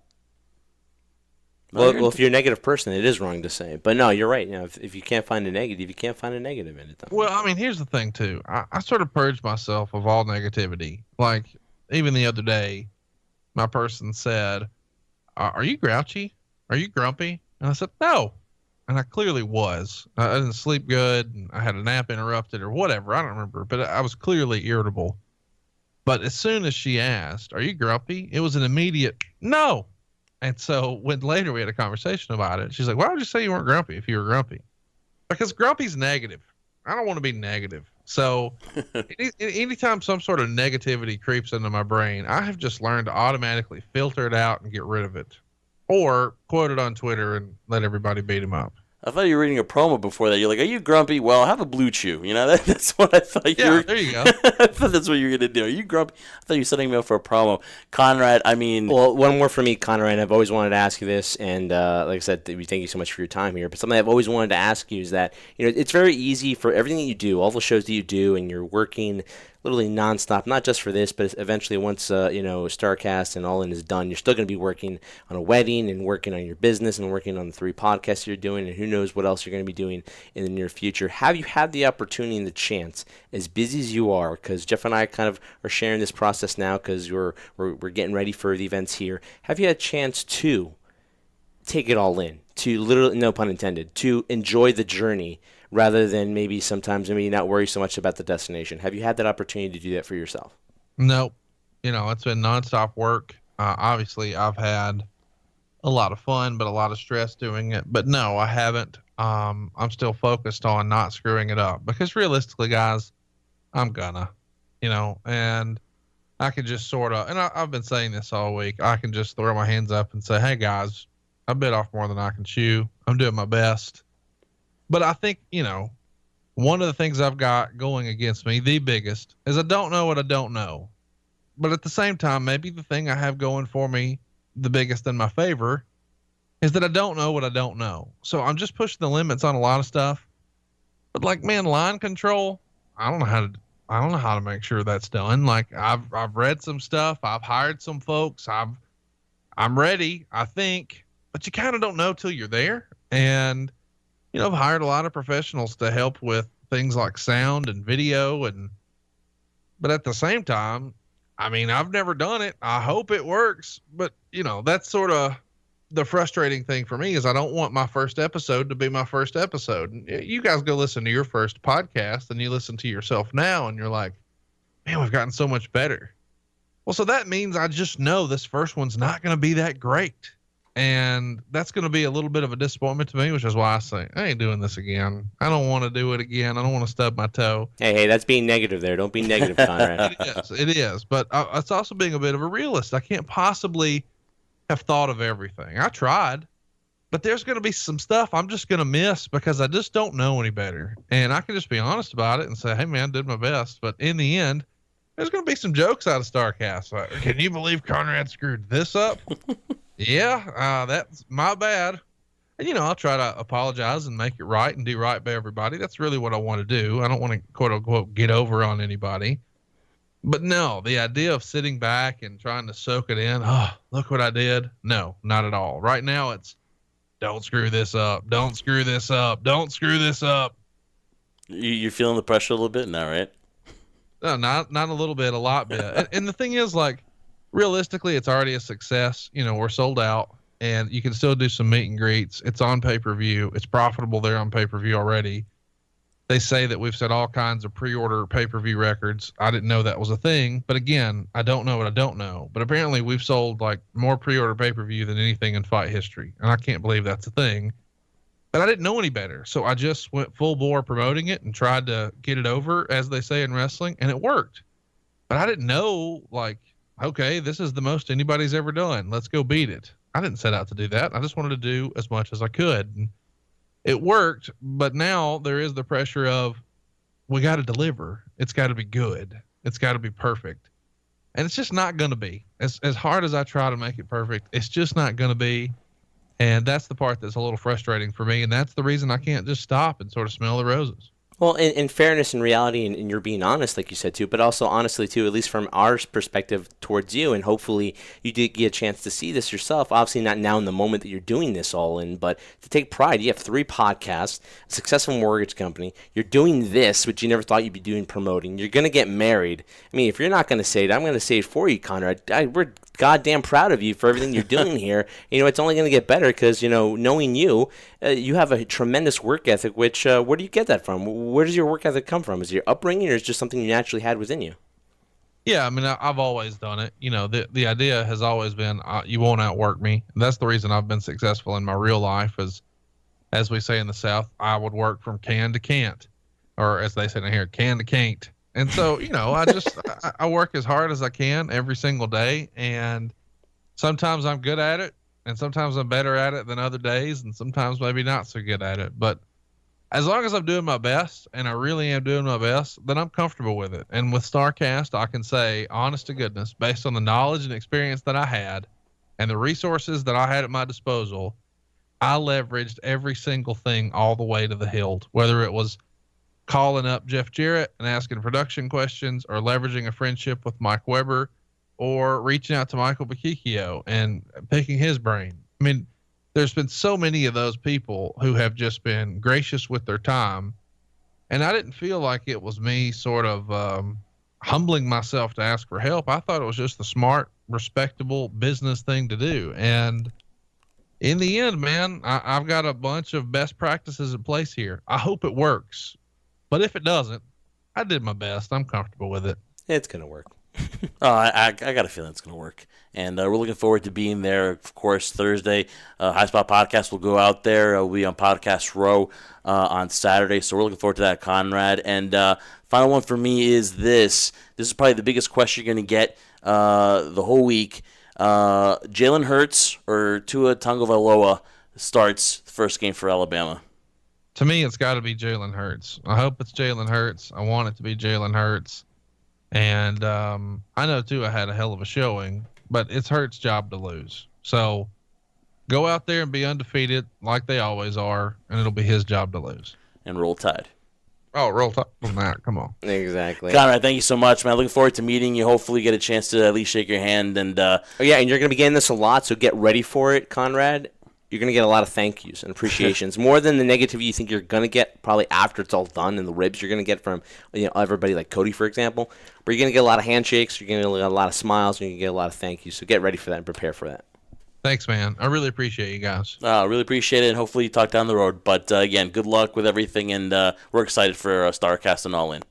Well, if you're a negative person, it is wrong to say. But no, you're right. If you can't find a negative, you can't find a negative in it. Well, I mean, here's the thing too. I sort of purged myself of all negativity. Like even the other day, my person said, "Are you grouchy? Are you grumpy?" And I said, "No." And I clearly was. I didn't sleep good, and I had a nap interrupted or whatever. I don't remember, but I was clearly irritable. But as soon as she asked, "Are you grumpy?" it was an immediate no. And so when later we had a conversation about it, she's like, "Why would you say you weren't grumpy if you were grumpy?" Because grumpy's negative. I don't want to be negative. So anytime some sort of negativity creeps into my brain, I have just learned to automatically filter it out and get rid of it. Or quote it on Twitter and let everybody beat him up. I thought you were reading a promo before that. You're like, "Are you grumpy?" Well, have a Blue Chew. That's what I thought you were. Yeah, there you go. I thought that's what you were going to do. Are you grumpy? I thought you were setting me up for a promo. Conrad, I mean. Well, one more for me, Conrad. I've always wanted to ask you this, and like I said, we thank you so much for your time here. But something I've always wanted to ask you is that, it's very easy for everything that you do, all the shows that you do, and you're working literally nonstop, not just for this, but eventually once, Starrcast and All In is done, you're still going to be working on a wedding and working on your business and working on the 3 podcasts you're doing, and who knows what else you're going to be doing in the near future. Have you had the opportunity and the chance, as busy as you are, because Jeff and I kind of are sharing this process now because we're getting ready for the events here, have you had a chance to take it all in, to literally, no pun intended, to enjoy the journey rather than maybe sometimes not worry so much about the destination? Have you had that opportunity to do that for yourself? Nope. It's been nonstop work. Obviously, I've had a lot of fun, but a lot of stress doing it. But no, I haven't. I'm still focused on not screwing it up because realistically, guys, I'm gonna, and I can just sort of, and I've been saying this all week, I can just throw my hands up and say, "Hey guys, I bit off more than I can chew. I'm doing my best." But I think, one of the things I've got going against me, the biggest, is I don't know what I don't know. But at the same time, maybe the thing I have going for me, the biggest in my favor, is that I don't know what I don't know. So I'm just pushing the limits on a lot of stuff. But line control, I don't know how to make sure that's done. Like I've read some stuff, I've hired some folks, I'm ready, I think, but you kind of don't know till you're there. And I've hired a lot of professionals to help with things like sound and video, but at the same time, I've never done it. I hope it works, but that's sort of the frustrating thing for me is I don't want my first episode to be my first episode. You guys go listen to your first podcast and you listen to yourself now and you're like, man, we've gotten so much better. Well, so that means I just know this first one's not going to be that great. And that's going to be a little bit of a disappointment to me, which is why I say, I ain't doing this again. I don't want to do it again. I don't want to stub my toe. Hey, that's being negative there. Don't be negative, Conrad. It is. But it's also being a bit of a realist. I can't possibly have thought of everything. I tried, but there's going to be some stuff I'm just going to miss because I just don't know any better. And I can just be honest about it and say, hey, man, I did my best. But in the end, there's going to be some jokes out of Starrcast. Like, can you believe Conrad screwed this up? Yeah, that's my bad. And, I'll try to apologize and make it right and do right by everybody. That's really what I want to do. I don't want to, quote unquote, get over on anybody. But no, the idea of sitting back and trying to soak it in, oh, look what I did. No, not at all. Right now it's, don't screw this up. Don't screw this up. Don't screw this up. You're feeling the pressure a little bit now, right? No, not a little bit, a lot bit. And the thing is, like, realistically, it's already a success. We're sold out and you can still do some meet and greets. It's on pay-per-view. It's profitable there on pay-per-view already. They say that we've set all kinds of pre-order pay-per-view records. I didn't know that was a thing, but again, I don't know what I don't know. But apparently we've sold like more pre-order pay-per-view than anything in fight history. And I can't believe that's a thing, but I didn't know any better. So I just went full bore promoting it and tried to get it over, as they say in wrestling, and it worked. But I didn't know, like, okay, this is the most anybody's ever done. Let's go beat it. I didn't set out to do that. I just wanted to do as much as I could. And it worked, but now there is the pressure of, we got to deliver. It's got to be good. It's got to be perfect. And it's just not going to be. As hard as I try to make it perfect, it's just not going to be. And that's the part that's a little frustrating for me. And that's the reason I can't just stop and sort of smell the roses. Well, in fairness and reality, and you're being honest, like you said, too, but also honestly, too, at least from our perspective towards you, and hopefully you did get a chance to see this yourself, obviously not now in the moment that you're doing this all in, but to take pride. You have 3 podcasts, a successful mortgage company, you're doing this, which you never thought you'd be doing, promoting, you're going to get married. I mean, if you're not going to say it, I'm going to say it for you, Conrad. We're goddamn proud of you for everything you're doing here. It's only going to get better because, knowing you, you have a tremendous work ethic, which, where do you get that from? Where does your work ethic come from? Is it your upbringing or is it just something you naturally had within you? Yeah, I mean, I've always done it. The idea has always been, you won't outwork me. And that's the reason I've been successful in my real life is, as we say in the South, I would work from can to can't, or as they say in here, can to can't. And so, I work as hard as I can every single day. And sometimes I'm good at it and sometimes I'm better at it than other days. And sometimes maybe not so good at it, but as long as I'm doing my best, and I really am doing my best, then I'm comfortable with it. And with Starrcast, I can say, honest to goodness, based on the knowledge and experience that I had and the resources that I had at my disposal, I leveraged every single thing all the way to the hilt, whether it was calling up Jeff Jarrett and asking production questions, or leveraging a friendship with Mike Weber, or reaching out to Michael Bakikio and picking his brain. I mean, there's been so many of those people who have just been gracious with their time. And I didn't feel like it was me sort of humbling myself to ask for help. I thought it was just the smart, respectable business thing to do. And in the end, man, I've got a bunch of best practices in place here. I hope it works. But if it doesn't, I did my best. I'm comfortable with it. It's going to work. I got a feeling it's going to work. And we're looking forward to being there. Of course, Thursday, High Spot Podcast will go out there. We'll be on Podcast Row on Saturday. So we're looking forward to that, Conrad. And final one for me is this. This is probably the biggest question you're going to get the whole week. Jalen Hurts or Tua Tagovailoa starts the first game for Alabama? To me, it's got to be Jalen Hurts. I hope it's Jalen Hurts. I want it to be Jalen Hurts. And I know Tua had a hell of a showing, but it's Hurts' job to lose. So go out there and be undefeated like they always are, and it'll be his job to lose. And roll Tide. Oh, roll Tide from that. Come on. Exactly. Conrad, thank you so much, man. Looking forward to meeting you. Hopefully get a chance to at least shake your hand. And and you're going to be getting this a lot, so get ready for it, Conrad. You're going to get a lot of thank yous and appreciations, more than the negativity you think you're going to get probably after it's all done, and the ribs you're going to get from everybody like Cody, for example. But you're going to get a lot of handshakes, you're going to get a lot of smiles, and you're going to get a lot of thank yous. So get ready for that and prepare for that. Thanks, man. I really appreciate you guys. Really appreciate it, and hopefully you talk down the road. But again, good luck with everything, and we're excited for Starrcast and All In.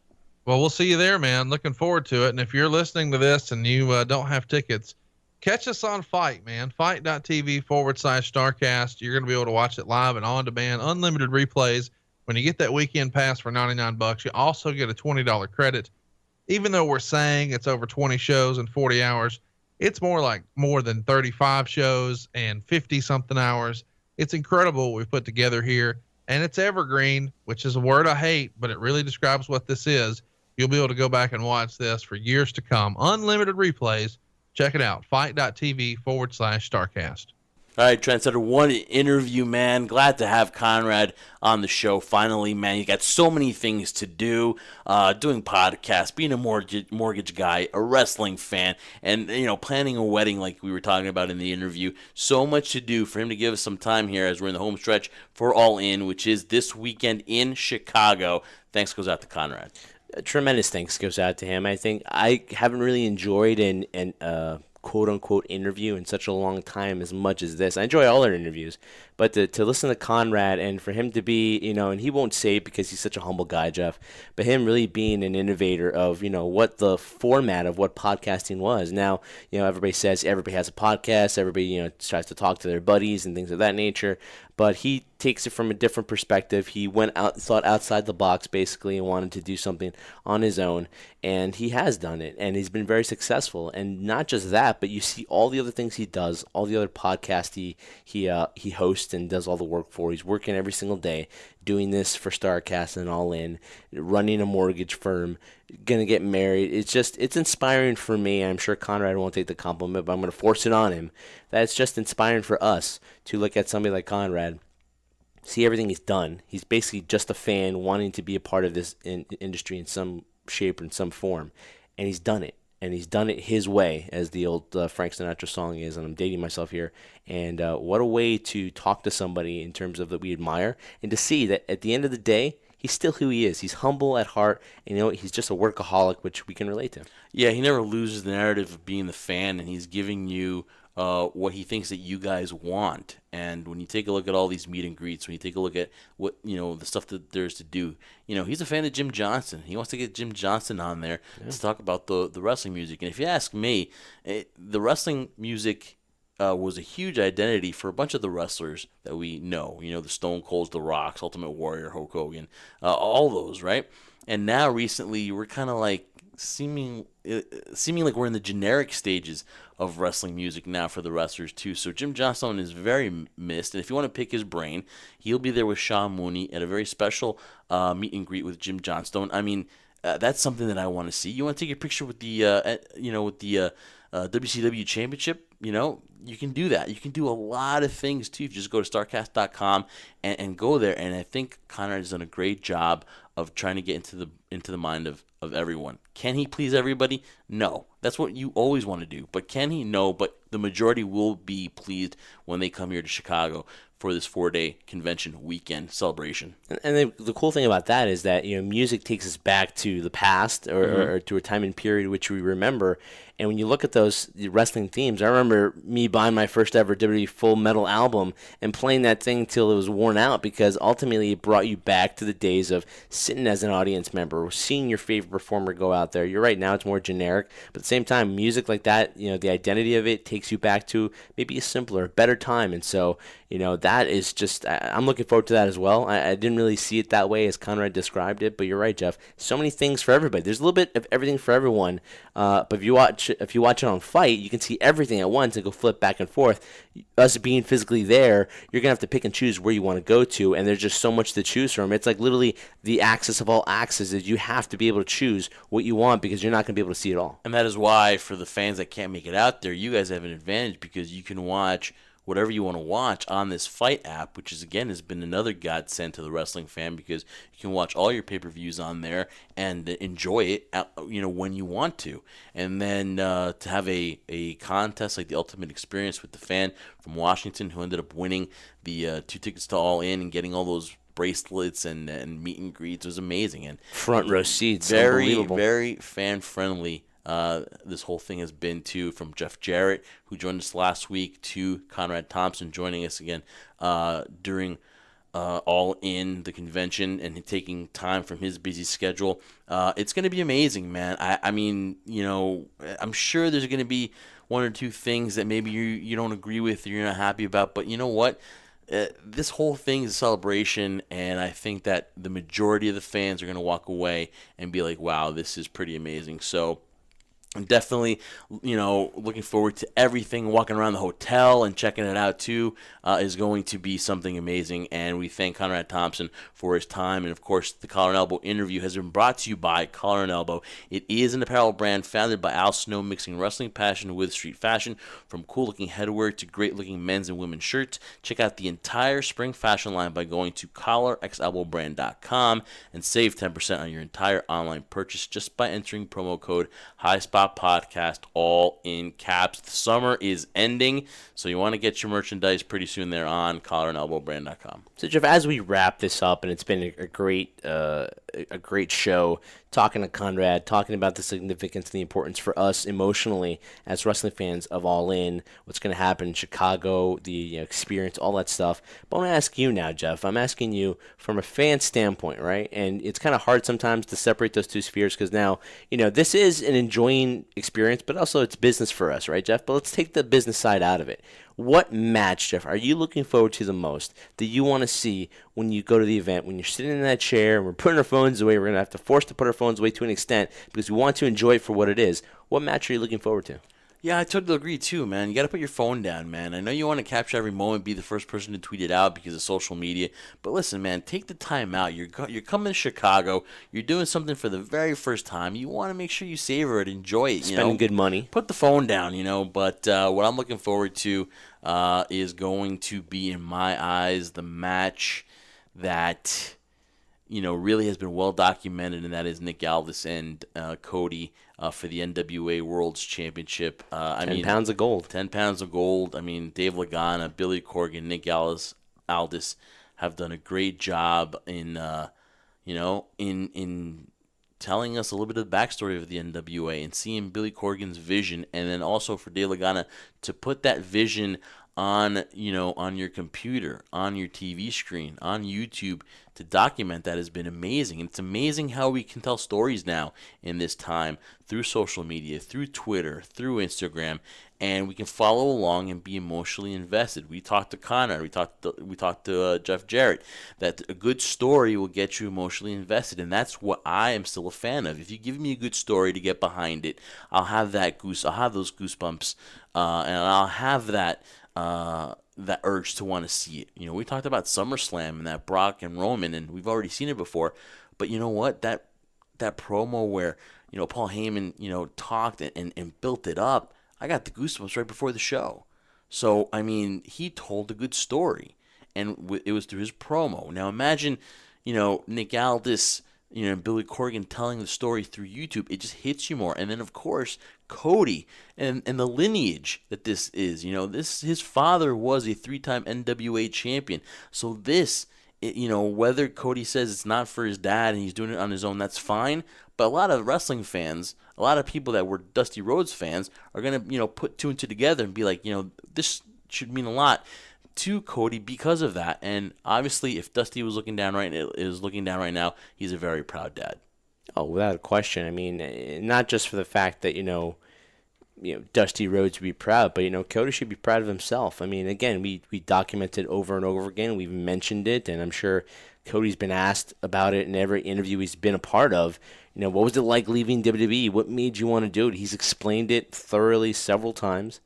Well, we'll see you there, man. Looking forward to it. And if you're listening to this and you don't have tickets, catch us on Fight, man. Fight.tv/Starrcast. You're going to be able to watch it live and on demand, unlimited replays. When you get that weekend pass for $99, you also get a $20 credit. Even though we're saying it's over 20 shows in 40 hours, it's more than 35 shows and 50 something hours. It's incredible what we've put together here, and it's evergreen, which is a word I hate, but it really describes what this is. You'll be able to go back and watch this for years to come. Unlimited replays. Check it out. Fight.tv/Starrcast. All right, Trendsetter, one interview, man. Glad to have Conrad on the show finally, man. You got so many things to do, doing podcasts, being a mortgage guy, a wrestling fan, and, planning a wedding like we were talking about in the interview. So much to do for him to give us some time here as we're in the home stretch for All In, which is this weekend in Chicago. Thanks goes out to Conrad. Tremendous thanks goes out to him. I think I haven't really enjoyed an quote-unquote interview in such a long time as much as this. I enjoy all our interviews, but to listen to Conrad and for him to be, and he won't say it because he's such a humble guy, Jeff, but him really being an innovator of, what the format of what podcasting was. Now, everybody says everybody has a podcast, everybody, tries to talk to their buddies and things of that nature, but he takes it from a different perspective. He thought outside the box basically and wanted to do something on his own, and he has done it, and he's been very successful. And not just that, but you see all the other things he does, all the other podcasts he hosts and does all the work for. He's working every single day, doing this for Starrcast and All In, running a mortgage firm, gonna get married. It's inspiring for me. I'm sure Conrad won't take the compliment, but I'm gonna force it on him. That's just inspiring for us to look at somebody like Conrad, see everything he's done. He's basically just a fan wanting to be a part of this industry in some shape or in some form, and he's done it. And he's done it his way, as the old Frank Sinatra song is, and I'm dating myself here. And what a way to talk to somebody in terms of that we admire, and to see that at the end of the day, he's still who he is. He's humble at heart, and he's just a workaholic, which we can relate to. Yeah, he never loses the narrative of being the fan, and he's giving you what he thinks that you guys want. And when you take a look at all these meet and greets, when you take a look at what the stuff that there's to do, he's a fan of Jim Johnston. He wants to get Jim Johnston on there to talk about the wrestling music. And if you ask me, the wrestling music was a huge identity for a bunch of the wrestlers that we know. The Stone Colds, The Rocks, Ultimate Warrior, Hulk Hogan, all those, right? And now recently we're kind of like seeming like we're in the generic stages of wrestling music now for the wrestlers too. So Jim Johnston is very missed, and if you want to pick his brain, he'll be there with Sean Mooney at a very special meet and greet with Jim Johnston. I mean, that's something that I want to see. You want to take a picture with the WCW Championship? You can do that. You can do a lot of things too. If you just go to starrcast.com and go there. And I think Conrad has done a great job of trying to get into the mind of everyone. Can he please everybody? No. That's what you always want to do. But can he? No. But the majority will be pleased when they come here to Chicago for this 4-day convention weekend celebration. And the cool thing about that is that music takes us back to the past or to a time and period which we remember. And when you look at those wrestling themes, I remember me buying my first ever WWE Full Metal album and playing that thing till it was worn out, because ultimately it brought you back to the days of sitting as an audience member, seeing your favorite performer go out there. You're right, now it's more generic, but at the same time, music like that, the identity of it takes you back to maybe a simpler, better time. And so, that is just, I'm looking forward to that as well. I didn't really see it that way as Conrad described it, but you're right, Jeff. So many things for everybody. There's a little bit of everything for everyone, but if you watch it on Fight, you can see everything at once and go flip back and forth. Us being physically there, you're going to have to pick and choose where you want to go to, and there's just so much to choose from. It's like literally the axis of all axes is you have to be able to choose what you want, because you're not going to be able to see it all. And that is why, for the fans that can't make it out there, you guys have an advantage, because you can watch whatever you want to watch on this Fight app, which is, again, has been another godsend to the wrestling fan, because you can watch all your pay-per-views on there and enjoy it, when you want to. And then to have a contest like the Ultimate Experience with the fan from Washington who ended up winning the 2 tickets to All In and getting all those bracelets and meet and greets was amazing. And front row seats, very, unbelievable. very fan-friendly this whole thing has been to, from Jeff Jarrett, who joined us last week, to Conrad Thompson joining us again during All In, the convention, and taking time from his busy schedule. It's going to be amazing, man. I mean, I'm sure there's going to be one or two things that maybe you don't agree with or you're not happy about, but you know what? This whole thing is a celebration, and I think that the majority of the fans are going to walk away and be like, wow, this is pretty amazing. So I'm definitely, looking forward to everything. Walking around the hotel and checking it out, too, is going to be something amazing. And we thank Conrad Thompson for his time. And, of course, the Collar and Elbow interview has been brought to you by Collar and Elbow. It is an apparel brand founded by Al Snow, mixing wrestling passion with street fashion. From cool-looking headwear to great-looking men's and women's shirts, check out the entire spring fashion line by going to collarxelbowbrand.com and save 10% on your entire online purchase just by entering promo code HighSpot Podcast, all in caps. The summer is ending, so you want to get your merchandise pretty soon there on collarandelbowbrand.com. So, Jeff, as we wrap this up, and it's been a great show, talking to Conrad, talking about the significance and the importance for us emotionally as wrestling fans of All In, what's going to happen in Chicago, the experience, all that stuff. But I want to ask you now, Jeff. I'm asking you from a fan standpoint, right? And it's kind of hard sometimes to separate those two spheres because now, this is an enjoying experience, but also it's business for us, right, Jeff? But let's take the business side out of it. What match, Jeff, are you looking forward to the most that you want to see when you go to the event, when you're sitting in that chair and we're putting our phones away? We're going to have to force to put our phones away to an extent because we want to enjoy it for what it is. What match are you looking forward to? Yeah, I totally agree too, man. You got to put your phone down, man. I know you want to capture every moment, be the first person to tweet it out because of social media. But listen, man, take the time out. You're coming to Chicago. You're doing something for the very first time. You want to make sure you savor it, enjoy it. Spending good money. Put the phone down, But what I'm looking forward to is going to be, in my eyes, the match that really has been well documented, and that is Nick Aldis and Cody for the NWA World's Championship. 10 pounds of gold. 10 pounds of gold. I mean, Dave Lagana, Billy Corgan, Nick Aldis have done a great job in telling us a little bit of the backstory of the NWA and seeing Billy Corgan's vision, and then also for Dave Lagana to put that vision on your computer, on your TV screen, on YouTube, to document that has been amazing. And it's amazing how we can tell stories now in this time through social media, through Twitter, through Instagram, and we can follow along and be emotionally invested. We talked to Conrad, we talked to Jeff Jarrett, that a good story will get you emotionally invested, and that's what I am still a fan of. If you give me a good story to get behind it, I'll have those goosebumps, and I'll have that urge to want to see it. We talked about SummerSlam and that Brock and Roman, and we've already seen it before. But you know what? That promo where Paul Heyman talked and built it up, I got the goosebumps right before the show. So I mean, he told a good story, and it was through his promo. Now imagine, Nick Aldis, and Billy Corgan telling the story through YouTube. It just hits you more. And then of course Cody and the lineage that this is. His father was a 3-time NWA champion. So this, whether Cody says it's not for his dad and he's doing it on his own, that's fine. But a lot of wrestling fans, a lot of people that were Dusty Rhodes fans, are gonna put two and two together and be like, this should mean a lot to Cody because of that. And obviously, if Dusty is looking down right now, he's a very proud dad. Oh, without a question. I mean, not just for the fact that Dusty Rhodes would be proud, but Cody should be proud of himself. I mean, again, we documented over and over again. We've mentioned it, and I'm sure Cody's been asked about it in every interview he's been a part of. What was it like leaving WWE? What made you want to do it? He's explained it thoroughly several times.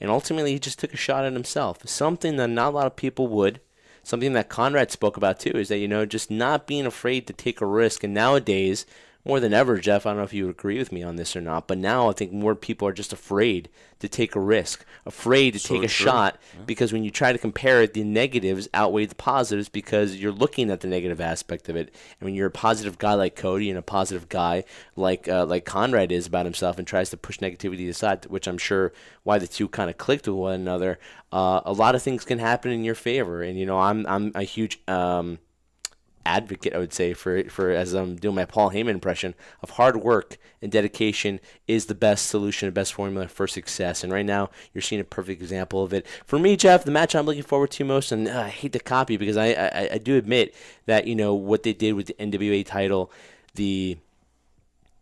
And ultimately, he just took a shot at himself. Something that not a lot of people would. Something that Conrad spoke about, too, is that, just not being afraid to take a risk. And nowadays, more than ever, Jeff, I don't know if you would agree with me on this or not, but now I think more people are just afraid to take a risk, afraid to take a shot, because when you try to compare it, the negatives outweigh the positives because you're looking at the negative aspect of it. And when you're a positive guy like Cody and a positive guy like Conrad is about himself and tries to push negativity aside, which I'm sure why the two kind of clicked with one another, a lot of things can happen in your favor. And, I'm a huge advocate, I would say, for as I'm doing my Paul Heyman impression of hard work and dedication is the best solution, the best formula for success. And right now, you're seeing a perfect example of it. For me, Jeff, the match I'm looking forward to most, and I hate to copy because I do admit that, what they did with the NWA title, the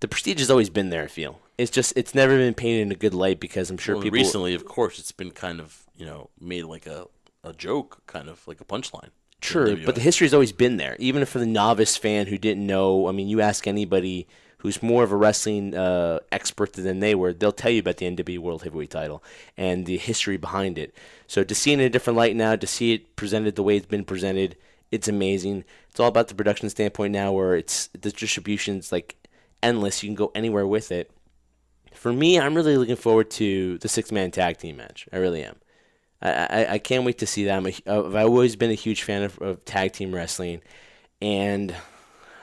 prestige has always been there, I feel. It's never been painted in a good light because I'm sure people... Recently, of course, it's been kind of, made like a joke, kind of like a punchline. True, but the history's always been there. Even for the novice fan who didn't know, I mean, you ask anybody who's more of a wrestling expert than they were, they'll tell you about the NWA World Heavyweight title and the history behind it. So to see it in a different light now, to see it presented the way it's been presented, it's amazing. It's all about the production standpoint now where the distribution's like endless. You can go anywhere with it. For me, I'm really looking forward to the 6-man tag team match. I really am. I can't wait to see that. I've always been a huge fan of tag team wrestling, and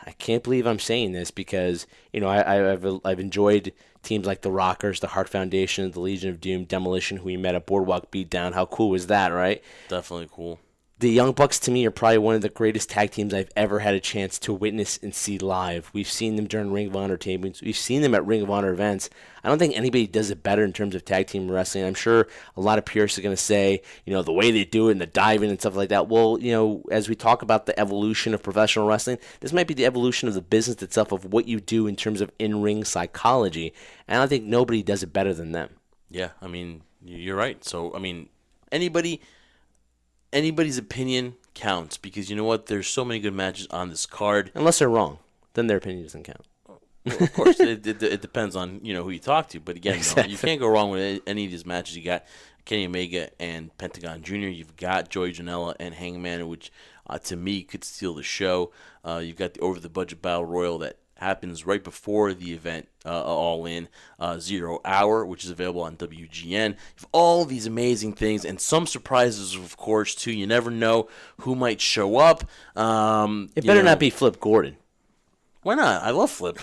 I can't believe I'm saying this because I've enjoyed teams like the Rockers, the Hart Foundation, the Legion of Doom, Demolition, who we met at Boardwalk Beatdown. How cool was that, right? Definitely cool. The Young Bucks, to me, are probably one of the greatest tag teams I've ever had a chance to witness and see live. We've seen them during Ring of Honor tapings. We've seen them at Ring of Honor events. I don't think anybody does it better in terms of tag team wrestling. I'm sure a lot of purists are going to say, the way they do it and the diving and stuff like that. Well, as we talk about the evolution of professional wrestling, this might be the evolution of the business itself, of what you do in terms of in-ring psychology. And I think nobody does it better than them. Yeah, I mean, you're right. So, I mean, anybody's opinion counts because you know what? There's so many good matches on this card. Unless they're wrong, then their opinion doesn't count. Well, of course, it depends on who you talk to. But again, exactly. You can't go wrong with any of these matches. You got Kenny Omega and Pentagon Jr. You've got Joey Janela and Hangman, which to me could steal the show. You've got the Over the Budget Battle Royal that happens right before the event, All In, 0 Hour, which is available on WGN. You have all these amazing things and some surprises, of course, too. You never know who might show up. It better not be Flip Gordon. Why not? I love Flip.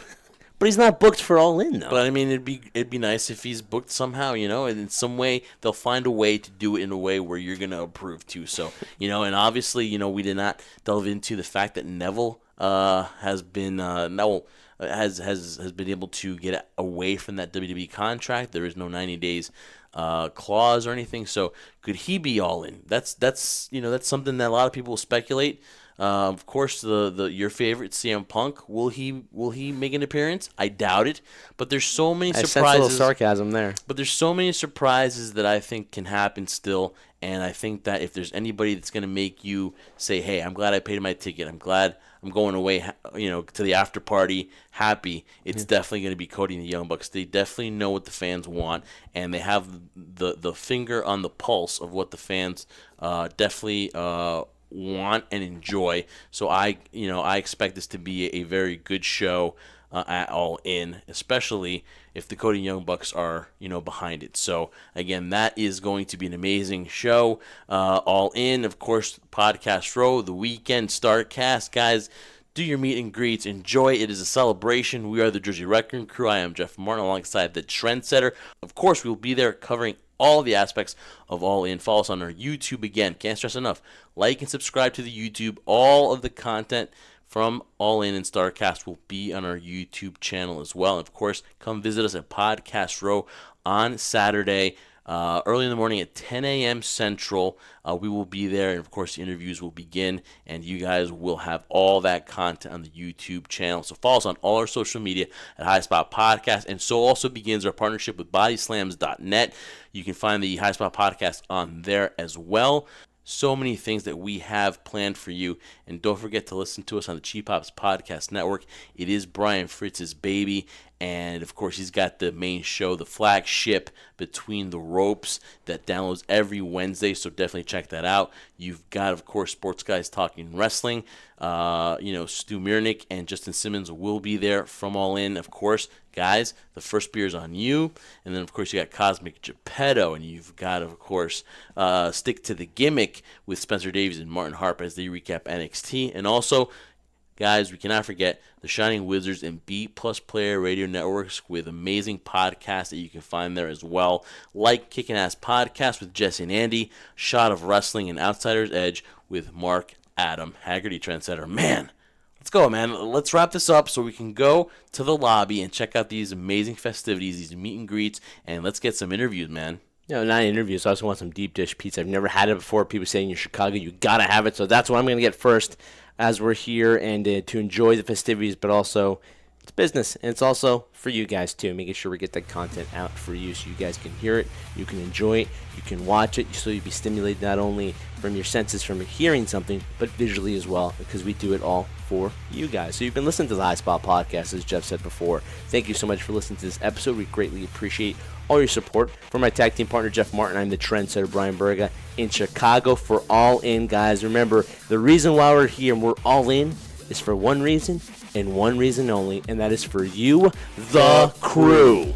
But he's not booked for All In, though. But I mean, it'd be nice if he's booked somehow, and in some way they'll find a way to do it in a way where you're gonna approve too. So, and obviously, we did not delve into the fact that Neville has been has been able to get away from that WWE contract. There is no 90 days clause or anything. So could he be All In? That's something that a lot of people speculate. Of course, your favorite CM Punk, will he make an appearance? I doubt it. But there's so many surprises. I sense a little sarcasm there. But there's so many surprises that I think can happen still. And I think that if there's anybody that's going to make you say, "Hey, I'm glad I paid my ticket. I'm glad I'm going away, to the after party happy," it's definitely going to be Cody and the Young Bucks. They definitely know what the fans want, and they have the finger on the pulse of what the fans definitely want and enjoy. So I expect this to be a very good show at All In, especially if the Cody and Young Bucks are behind it. So again, that is going to be an amazing show. All In, of course, Podcast Row, the weekend Starrcast, guys. Do your meet and greets. Enjoy. It is a celebration. We are the Jersey Wrecking Crew. I am Jeff Martin alongside the Trendsetter. Of course, we will be there covering all the aspects of All In. Follow us on our YouTube again. Can't stress enough. Like and subscribe to the YouTube. All of the content from All In and Starrcast will be on our YouTube channel as well. And of course, come visit us at Podcast Row on Saturday, early in the morning at 10 a.m. Central. We will be there, and of course, the interviews will begin, and you guys will have all that content on the YouTube channel. So follow us on all our social media at High Spot Podcast, and so also begins our partnership with BodySlams.net. You can find the High Spot Podcast on there as well. So many things that we have planned for you. And don't forget to listen to us on the Cheap Hops Podcast Network. It is Brian Fritz's baby. And, of course, he's got the main show, the flagship Between the Ropes, that downloads every Wednesday. So definitely check that out. You've got, of course, Sports Guys Talking Wrestling. Stu Mirnick and Justin Simmons will be there from All In, of course. Guys, the first beer is on you. And then, of course, you got Cosmic Geppetto. And you've got, of course, Stick to the Gimmick with Spencer Davies and Martin Harp as they recap NXT. And also, guys, we cannot forget the Shining Wizards and B Plus Player Radio Networks with amazing podcasts that you can find there as well. Like Kickin' Ass Podcast with Jesse and Andy, Shot of Wrestling and Outsider's Edge with Mark Adam Haggerty, Trendsetter. Man, Let's go, man. Let's wrap this up so we can go to the lobby and check out these amazing festivities, these meet and greets, and let's get some interviews, man. No, not interviews. I also want some deep dish pizza. I've never had it before. People saying in Chicago, you got to have it. So that's what I'm going to get first as we're here and to enjoy the festivities, but also it's business. And it's also for you guys, too, making sure we get that content out for you so you guys can hear it, you can enjoy it, you can watch it, so you'll be stimulated not only from your senses, from hearing something, but visually as well, because we do it all for you guys. So you've been listening to the High Spot Podcast, as Jeff said before. Thank you so much for listening to this episode. We greatly appreciate all your support. For my tag team partner, Jeff Martin, I'm the trendsetter, Brian Berga, in Chicago for All In, guys. Remember, the reason why we're here and we're all in is for one reason and one reason only, and that is for you, the crew.